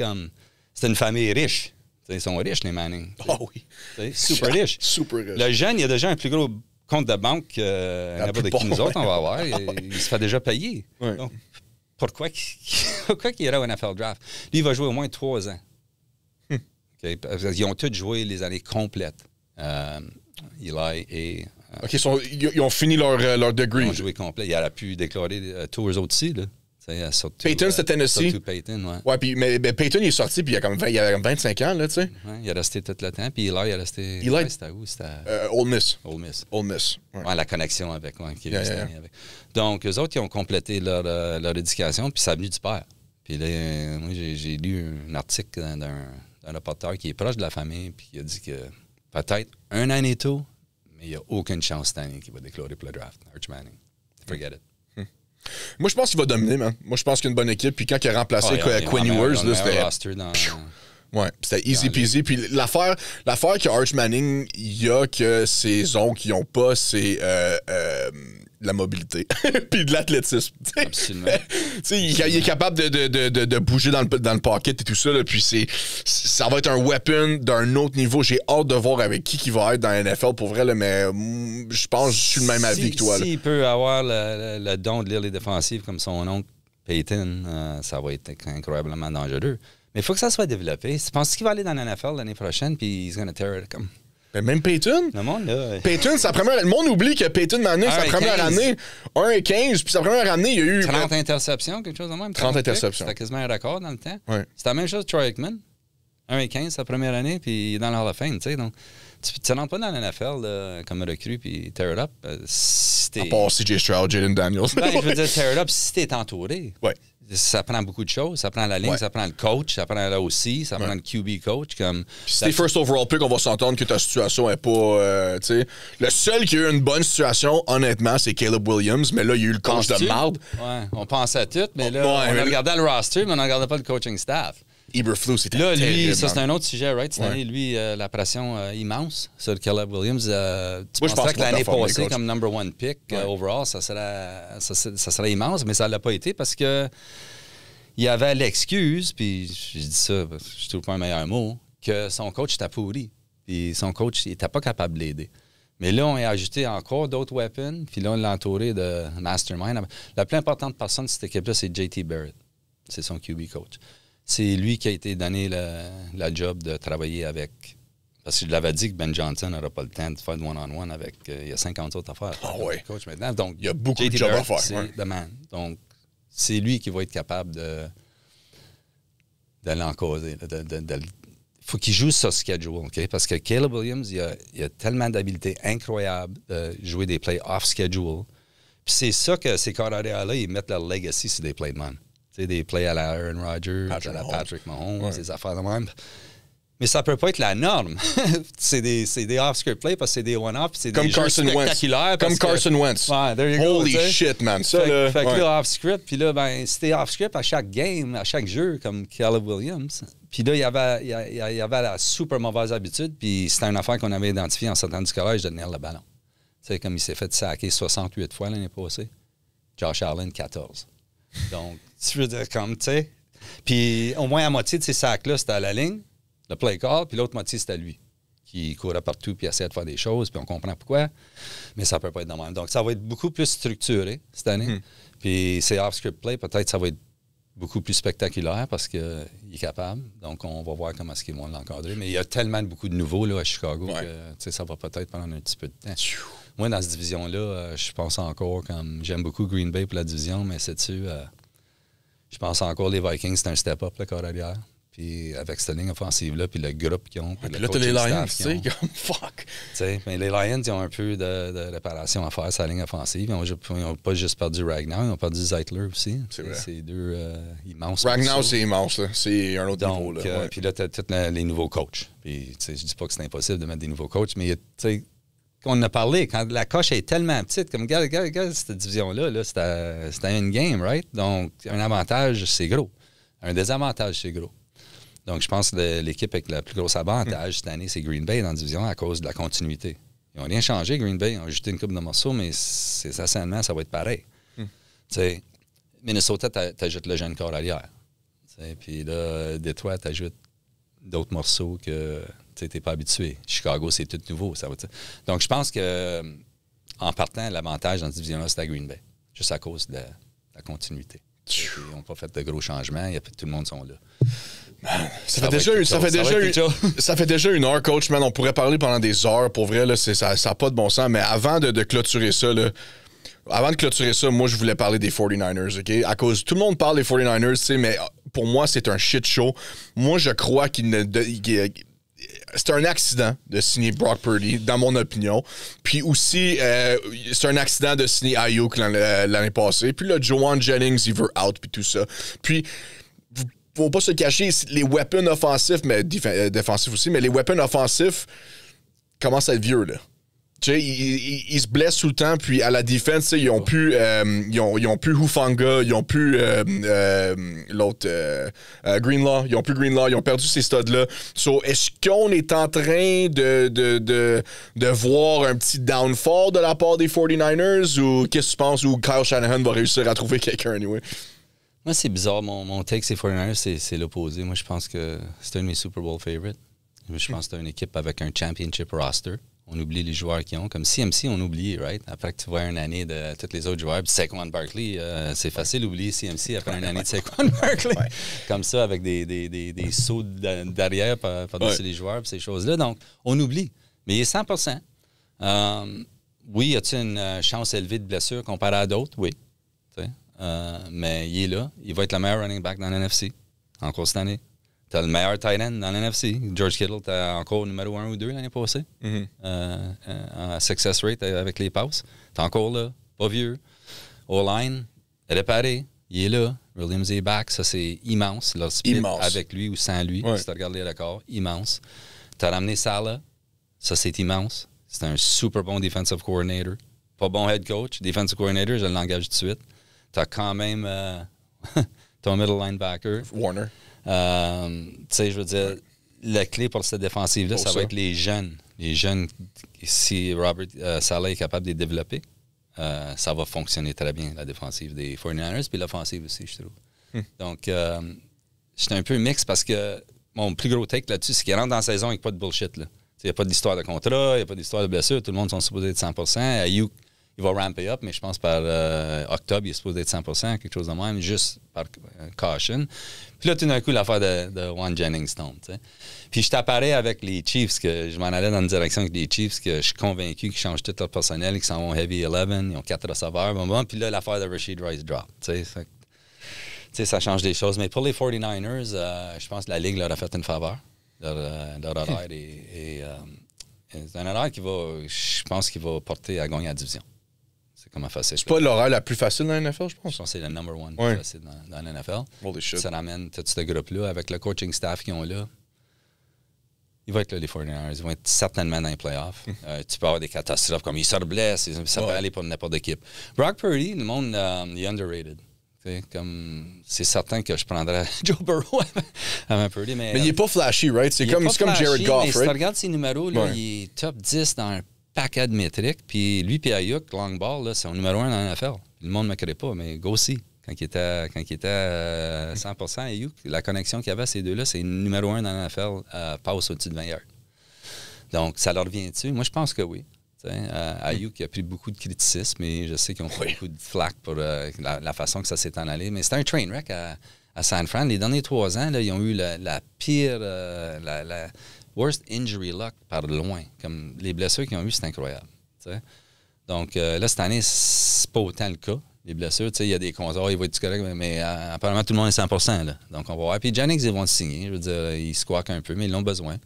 C'est une famille riche. Ils sont riches, les Manning. Oh oui. Super riches. Super riche. Le jeune, il a déjà un plus gros compte de banque que n'importe qui nous autres, on va avoir. Il se fait déjà payer. Ouais. Donc, pourquoi qu'il irait au NFL Draft? Lui, il va jouer au moins 3 ans. Okay? Parce qu'ils ont tous joué les années complètes. Eli et... OK, ils ont fini leur degree. Ils ont joué complet. Il aurait pu déclarer tous eux autres ici, là. Peyton, c'était Tennessee. Surtout Peyton, ouais. Ouais, puis, mais Peyton, il est sorti, puis il y avait comme 25 ans, là, tu sais. Ouais, il est resté tout le temps, puis Eli, il est resté... Eli, c'était où? C'était Ole Miss. Ole Miss. Ole Miss. Ouais, la connexion avec, qui est avec. Donc, eux autres, ils ont complété leur éducation, puis ça a venu du père. Puis là, moi, j'ai lu un article d'un reporter qui est proche de la famille, puis il a dit que peut-être un an et tout, mais il n'y a aucune chance cette année qu'il va déclarer pour le draft. Arch Manning. Forget it. Moi, je pense qu'il va dominer, man. Moi, je pense qu'il y a une bonne équipe. Puis quand il a remplacé Quinn Ewers, là, c'était... Ouais, c'était easy peasy. Puis l'affaire que Arch Manning, il y a que ces oncles qui n'ont pas, c'est la mobilité. Puis de l'athlétisme. Absolument. Il est capable de bouger dans le pocket et tout ça. Là, puis ça va être un weapon d'un autre niveau. J'ai hâte de voir avec qui va être dans la NFL pour vrai. Là, mais je pense que je suis le même avis que toi. S'il peut avoir le don de lire les défensives comme son oncle Peyton, ça va être incroyablement dangereux. Mais il faut que ça soit développé. Tu penses qu'il va aller dans la NFL l'année prochaine puis he's gonna tear it comme... Mais même Peyton? Le monde, là... Peyton, le monde oublie que Peyton Manning, sa première année, 1-15, puis sa première année, il y a eu... 30 interceptions, quelque chose de même. 30 interceptions. C'était quasiment un record dans le temps. Ouais. C'était la même chose de Troy Aikman. 1-15 sa première année, puis il est dans le Hall of Fame, tu sais. Donc, tu ne rentres pas dans la NFL là, comme recrue, puis tear it up. À part CJ Stroud, Jaden Daniels. Ben, je veux dire, tear it up si t'es entouré. Ouais. Ça prend beaucoup de choses. Ça prend la ligne, ça prend le coach, ça prend l'OC, ça prend le QB coach. Comme si t'es first overall pick, on va s'entendre que ta situation n'est pas... tu sais, le seul qui a eu une bonne situation, honnêtement, c'est Caleb Williams. Mais là, il y a eu le coach de marde. Ouais, on pensait à tout, mais là, on regardait le roster, mais on ne regardait pas le coaching staff. Eberflus, c'était là, terrible. Lui, ça, c'est un autre sujet, right? Cette année, lui, la pression immense sur Caleb Williams. Tu penserais que l'année passée, comme number 1 pick overall, ça serait immense, mais ça ne l'a pas été parce que il y avait l'excuse, puis je dis ça, je trouve pas un meilleur mot, que son coach était pourri. Puis son coach, il n'était pas capable de l'aider. Mais là, on a ajouté encore d'autres weapons, puis là, on l'a entouré de mastermind. La plus importante personne de cette équipe-là, c'est JT Barrett. C'est son QB coach. C'est lui qui a été donné la job de travailler avec... Parce que je l'avais dit que Ben Johnson n'aura pas le temps de faire de one-on-one avec... il y a 50 autres affaires. Ah oui. Coach maintenant. Donc, il y a beaucoup de jobs à faire. C'est the man. Donc, c'est lui qui va être capable de l'encauser. Il faut qu'il joue sur schedule, OK? Parce que Caleb Williams, il a tellement d'habiletés incroyables de jouer des plays off-schedule. Puis c'est ça que ces corps-arrière-là, ils mettent leur legacy sur des plays de man. Tu sais, des plays à la Aaron Rodgers, à la Patrick Mahomes, des affaires de même. Mais ça peut pas être la norme. c'est des off-script plays parce que c'est des one-off, c'est des jeux spectaculaires. Comme Carson Wentz. Ouais, there you go. Holy shit, man. Ça, fait que là, off-script, puis là, ben, c'était off-script à chaque game, à chaque jeu, comme Caleb Williams. Puis là, il y avait la super mauvaise habitude, puis c'était une affaire qu'on avait identifiée en sortant du collège de tenir le ballon. Tu sais, comme il s'est fait sacker 68 fois l'année passée. Josh Allen, 14. Donc, tu veux dire, comme, tu sais. Puis au moins, à moitié de ces sacs-là, c'était à la ligne. Le play call, puis l'autre moitié, c'était lui. qui courait partout puis essayait de faire des choses, puis on comprend pourquoi, mais ça peut pas être de même. Donc, ça va être beaucoup plus structuré cette année. Puis c'est off-script play, peut-être ça va être beaucoup plus spectaculaire parce qu'il est capable. Donc, on va voir comment est-ce qu'ils vont l'encadrer. Mais il y a tellement beaucoup de nouveaux là, à Chicago que ça va peut-être prendre un petit peu de temps. Moi, dans cette division-là, je pense encore comme... J'aime beaucoup Green Bay pour la division, mais sais-tu, je pense encore les Vikings, c'est un step-up, le corps arrière. Puis avec cette ligne offensive-là, puis le groupe qu'ils ont. Puis là, t'as les Lions, tu sais, comme fuck. Mais les Lions, ils ont un peu de réparation à faire sur la ligne offensive. Ils n'ont pas juste perdu Ragnar, ils ont perdu Zeitler aussi. C'est vrai. C'est deux immenses. Ragnar, c'est immense, là. C'est un autre niveau, là. Puis là, t'as tous les nouveaux coachs. Puis, tu sais, je dis pas que c'est impossible de mettre des nouveaux coachs, mais tu sais, qu'on en a parlé, quand la coche est tellement petite, comme, regarde cette division-là, là, c'était une game, right? Donc, un avantage, c'est gros. Un désavantage, c'est gros. Donc, je pense que l'équipe avec le plus gros avantage cette année, c'est Green Bay dans la division à cause de la continuité. Ils n'ont rien changé, Green Bay. Ils ont ajouté une coupe de morceaux, mais essentiellement, ça va être pareil. Tu sais, Minnesota, t'ajoutes le jeune corps arrière. Puis là, Détroit, t'ajoutes d'autres morceaux que tu n'es pas habitué. Chicago, c'est tout nouveau. Donc, je pense que en partant, l'avantage dans cette division-là, c'est à Green Bay, juste à cause de la continuité. Ils n'ont pas fait de gros changements. Tout le monde sont là. Ça fait déjà une heure, coach, man. On pourrait parler pendant des heures. Pour vrai, là, ça n'a pas de bon sens. Mais avant de clôturer ça, là, moi, je voulais parler des 49ers, OK? À cause, tout le monde parle des 49ers, tu sais, mais pour moi, c'est un shit show. Moi, je crois c'est un accident de signer Brock Purdy, dans mon opinion. Puis aussi, c'est un accident de signer Ayuk l'année passée. Puis là, Joanne Jennings, il veut out, puis tout ça. Puis, faut pas se cacher, les weapons offensifs, mais défensifs aussi, mais les weapons offensifs commencent à être vieux, là. Tu sais, ils se blessent tout le temps, puis à la défense, ils ont plus Hufanga, ils ont plus l'autre Greenlaw, ils ont plus Greenlaw, ils ont perdu ces studs-là. So, est-ce qu'on est en train de voir un petit downfall de la part des 49ers, ou qu'est-ce que tu penses, ou Kyle Shanahan va réussir à trouver quelqu'un, anyway? Moi, c'est bizarre. Mon take, c'est 49ers, c'est l'opposé. Moi, je pense que c'est un de mes Super Bowl favorites. Je pense que c'est une équipe avec un championship roster. On oublie les joueurs qu'ils ont. Comme CMC, on oublie, right? Après que tu vois une année de tous les autres joueurs. Puis Saquon Barkley, c'est facile d'oublier CMC après une année de Saquon Barkley. Comme ça, avec des sauts derrière par-dessus les joueurs et ces choses-là. Donc, on oublie. Mais il est 100%. Oui, y a-t-il une chance élevée de blessure comparée à d'autres? Oui. Mais il est là. Il va être le meilleur running back dans l'NFC encore cette année. Tu as le meilleur tight end dans l'NFC. George Kittle, tu as encore numéro 1 ou 2 l'année passée. En success rate avec les passes. Tu es encore là, pas vieux. O-line, réparé, il est là. Williams est back, ça c'est immense. Leur split avec lui ou sans lui, si tu regardes les records, immense. Tu as ramené Salah, ça c'est immense. C'est un super bon defensive coordinator. Pas bon head coach, defensive coordinator, je l'engage tout de suite. Tu as quand même ton middle linebacker. Warner. Tu sais, je veux dire, la clé pour cette défensive-là, ça va être les jeunes. Les jeunes, si Robert Saleh est capable de les développer, ça va fonctionner très bien, la défensive des 49ers, puis l'offensive aussi, je trouve. Donc, j'étais un peu mix parce que mon plus gros take là-dessus, c'est qu'il rentre dans la saison avec pas de bullshit. Il n'y a pas d'histoire de contrat, il n'y a pas d'histoire de blessure, tout le monde sont supposés être 100%. Ayuk, il va ramper up, mais je pense par octobre, il est supposé être 100%, quelque chose de même, juste par caution. Puis là, tout d'un coup, l'affaire de Juan Jennings tombe. Puis je t'apparais avec les Chiefs, que je m'en allais dans une direction avec les Chiefs, que je suis convaincu qu'ils changent tout leur personnel, qu'ils s'en vont heavy 11, ils ont 4 receveurs, puis là, l'affaire de Rashid Rice drop. Ça change des choses. Mais pour les 49ers, je pense que la Ligue leur a fait une faveur. Leur horaire c'est un horaire qui va, je pense, qu'il va porter à gagner la division. C'est comment facile. C'est pas l'horaire la plus facile dans la NFL, je pense. Je pense que c'est le number one plus facile dans la NFL. Holy shit. Ça ramène tout ce groupe-là avec le coaching staff qu'ils ont là. Il va être là, les 49ers. Ils vont être certainement dans les playoffs. Tu peux avoir des catastrophes comme il se blesse. Ça peut aller pour n'importe équipe. Brock Purdy, le monde, il est underrated. C'est certain que je prendrais Joe Burrow avant Purdy. Mais il n'est pas flashy, right? C'est comme Jared Goff, right? Si tu regardes ses numéros, là, il est top 10 dans un paquet de métriques. Puis lui et Ayuk, long ball, là, c'est un numéro 1 dans la NFL. Le monde ne me connaît pas, mais Gossi, quand il était à 100%, Ayuk, la connexion qu'il y avait à ces deux-là, c'est numéro 1 dans la NFL, passe au-dessus de 20 yards. Donc, ça leur vient-tu? Moi, je pense que oui. Ayuk a pris beaucoup de criticisme et je sais qu'ils ont pris beaucoup de flack pour la façon que ça s'est en allé. Mais c'était un train wreck à San Fran. Les derniers 3 ans, là, ils ont eu la pire, la worst injury luck par loin. Comme les blessures qu'ils ont eues, c'est incroyable. T'sais. Donc là, cette année, c'est pas autant le cas. Les blessures, il y a des contrats, il va être correct, mais apparemment, tout le monde est 100%. Là. Donc, on va voir. Puis Jennings, ils vont le signer. Je veux dire, ils squawkent un peu, mais ils l'ont besoin.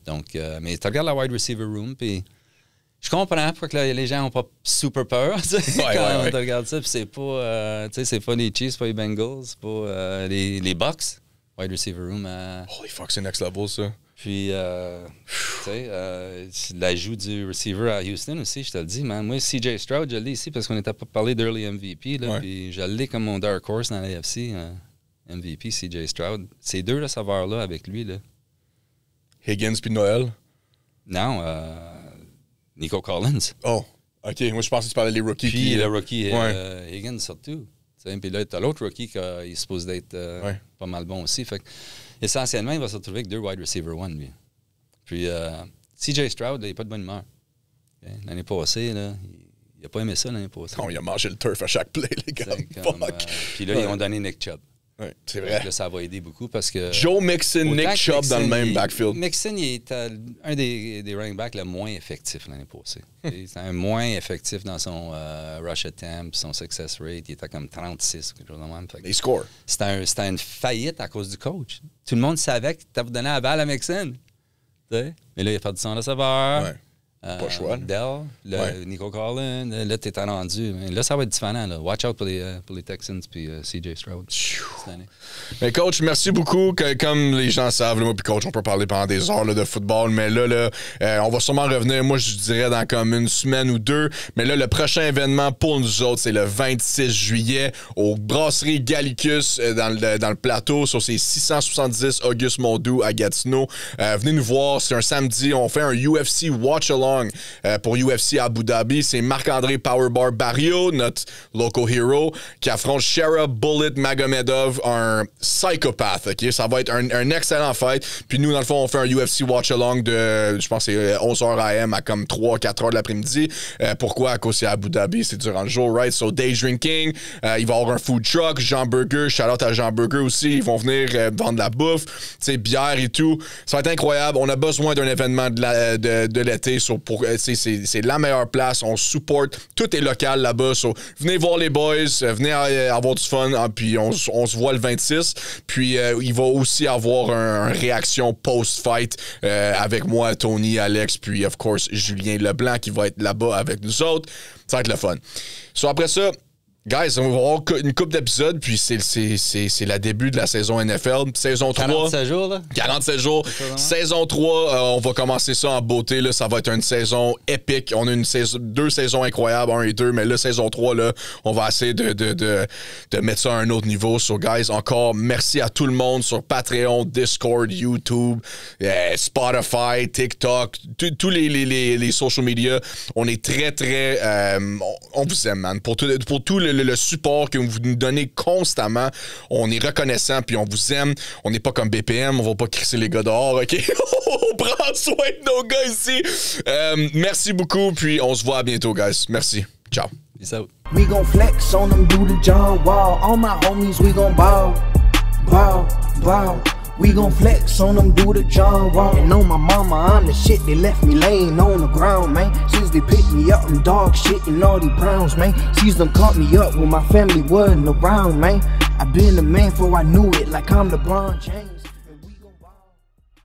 Donc, mais tu regardes la wide receiver room, puis je comprends pourquoi que les gens n'ont pas super peur quand on regarde ça. Puis c'est pas les Chiefs, c'est pas les Bengals, c'est pas les Bucks. Wide receiver room. Holy fuck, c'est next level, ça. Puis, l'ajout du receiver à Houston aussi, je te le dis, man. Moi, CJ Stroud, je l'ai ici parce qu'on n'était pas parlé d'early MVP. Là, puis je l'ai comme mon dark horse dans l'AFC. MVP, CJ Stroud. Ces deux receveurs-là avec lui. Là. Higgins puis Noël? Non, Nico Collins. Oh, OK. Moi, je pensais que tu parlais des rookies. Puis le rookie Higgins surtout. Puis là, tu as l'autre rookie qui est supposé d'être pas mal bon aussi. Fait que, essentiellement, il va se retrouver avec 2 wide receiver 1, lui. Puis CJ Stroud, il n'a pas de bonne humeur. Okay? L'année passée, là, il n'a pas aimé ça l'année passée. Non, il a mangé le turf à chaque play, les gars. Puis là, ils ont donné Nick Chubb. Ouais, c'est vrai. Là, ça va aider beaucoup parce que... Joe Mixon, Nick Chubb dans le même backfield. Mixon, il est un des running backs le moins effectif l'année passée. C'est un moins effectif dans son rush attempt, son success rate. Il était comme 36 ou quelque chose de même. Il score. C'était une faillite à cause du coach. Tout le monde savait que tu avais donné la balle à Mixon. Mais là, il a perdu son receveur. Ouais. Pas le choix. Dell, Nico Collins, là, t'es rendu. Là, ça va être différent. Là. Watch out pour les Texans puis CJ Stroud cette année. Mais coach, merci beaucoup. Comme les gens savent, là, moi puis coach, on peut parler pendant des heures là, de football, mais là on va sûrement revenir, moi, je dirais, dans comme une semaine ou 2. Mais là, le prochain événement pour nous autres, c'est le 26 juillet au Brasserie Gallicus dans le plateau, sur ces 670 Auguste Mondou à Gatineau. Venez nous voir, c'est un samedi. On fait un UFC Watch-Along pour UFC Abu Dhabi. C'est Marc-André Powerbar Barrio, notre local hero, qui affronte Shera Bullet Magomedov, un psychopathe. Okay? Ça va être un excellent fight. Puis nous, dans le fond, on fait un UFC Watch-Along de, je pense, c'est 11h AM à comme 3-4h de l'après-midi. Pourquoi? À cause c'est Abu Dhabi, c'est durant le jour, right? So, day drinking. Il va y avoir un food truck, Jean Burger, shout-out à Jean Burger aussi. Ils vont venir vendre de la bouffe, bière et tout. Ça va être incroyable. On a besoin d'un événement de l'été. C'est la meilleure place. On supporte. Tout est local là-bas. So, venez voir les boys. Venez avoir du fun. Puis on se voit le 26. Puis il va aussi avoir une réaction post-fight avec moi, Tony, Alex, puis of course Julien Leblanc qui va être là-bas avec nous autres. Ça va être le fun. So, après ça, guys, on va avoir une couple d'épisodes, puis c'est le début de la saison NFL. Saison 3. 47 jours, là? 47 jours. Saison 3, on va commencer ça en beauté. Là. Ça va être une saison épique. On a 2 saisons incroyables, 1 et 2, mais là, saison 3, là, on va essayer de mettre ça à un autre niveau. So, guys, encore, merci à tout le monde sur Patreon, Discord, YouTube, Spotify, TikTok, tous les social media. On est très, très... on vous aime, man. Pour tout le support que vous nous donnez constamment. On est reconnaissant, puis on vous aime. On n'est pas comme BPM, on va pas crisser les gars dehors, OK? On prend soin de nos gars ici. Merci beaucoup, puis on se voit à bientôt, guys. Merci. Ciao. Peace out. We gon' flex on them, do the John Wall. All my homies, we gon' ball, ball, ball. We gon' flex on them, do the John Wall. And on my mama, I'm the shit. They left me laying on the ground, man. Since they picked me up, I'm dog shit and all these Browns, man. She's done caught me up when my family wasn't around, man. I been the man before I knew it, like I'm LeBron James.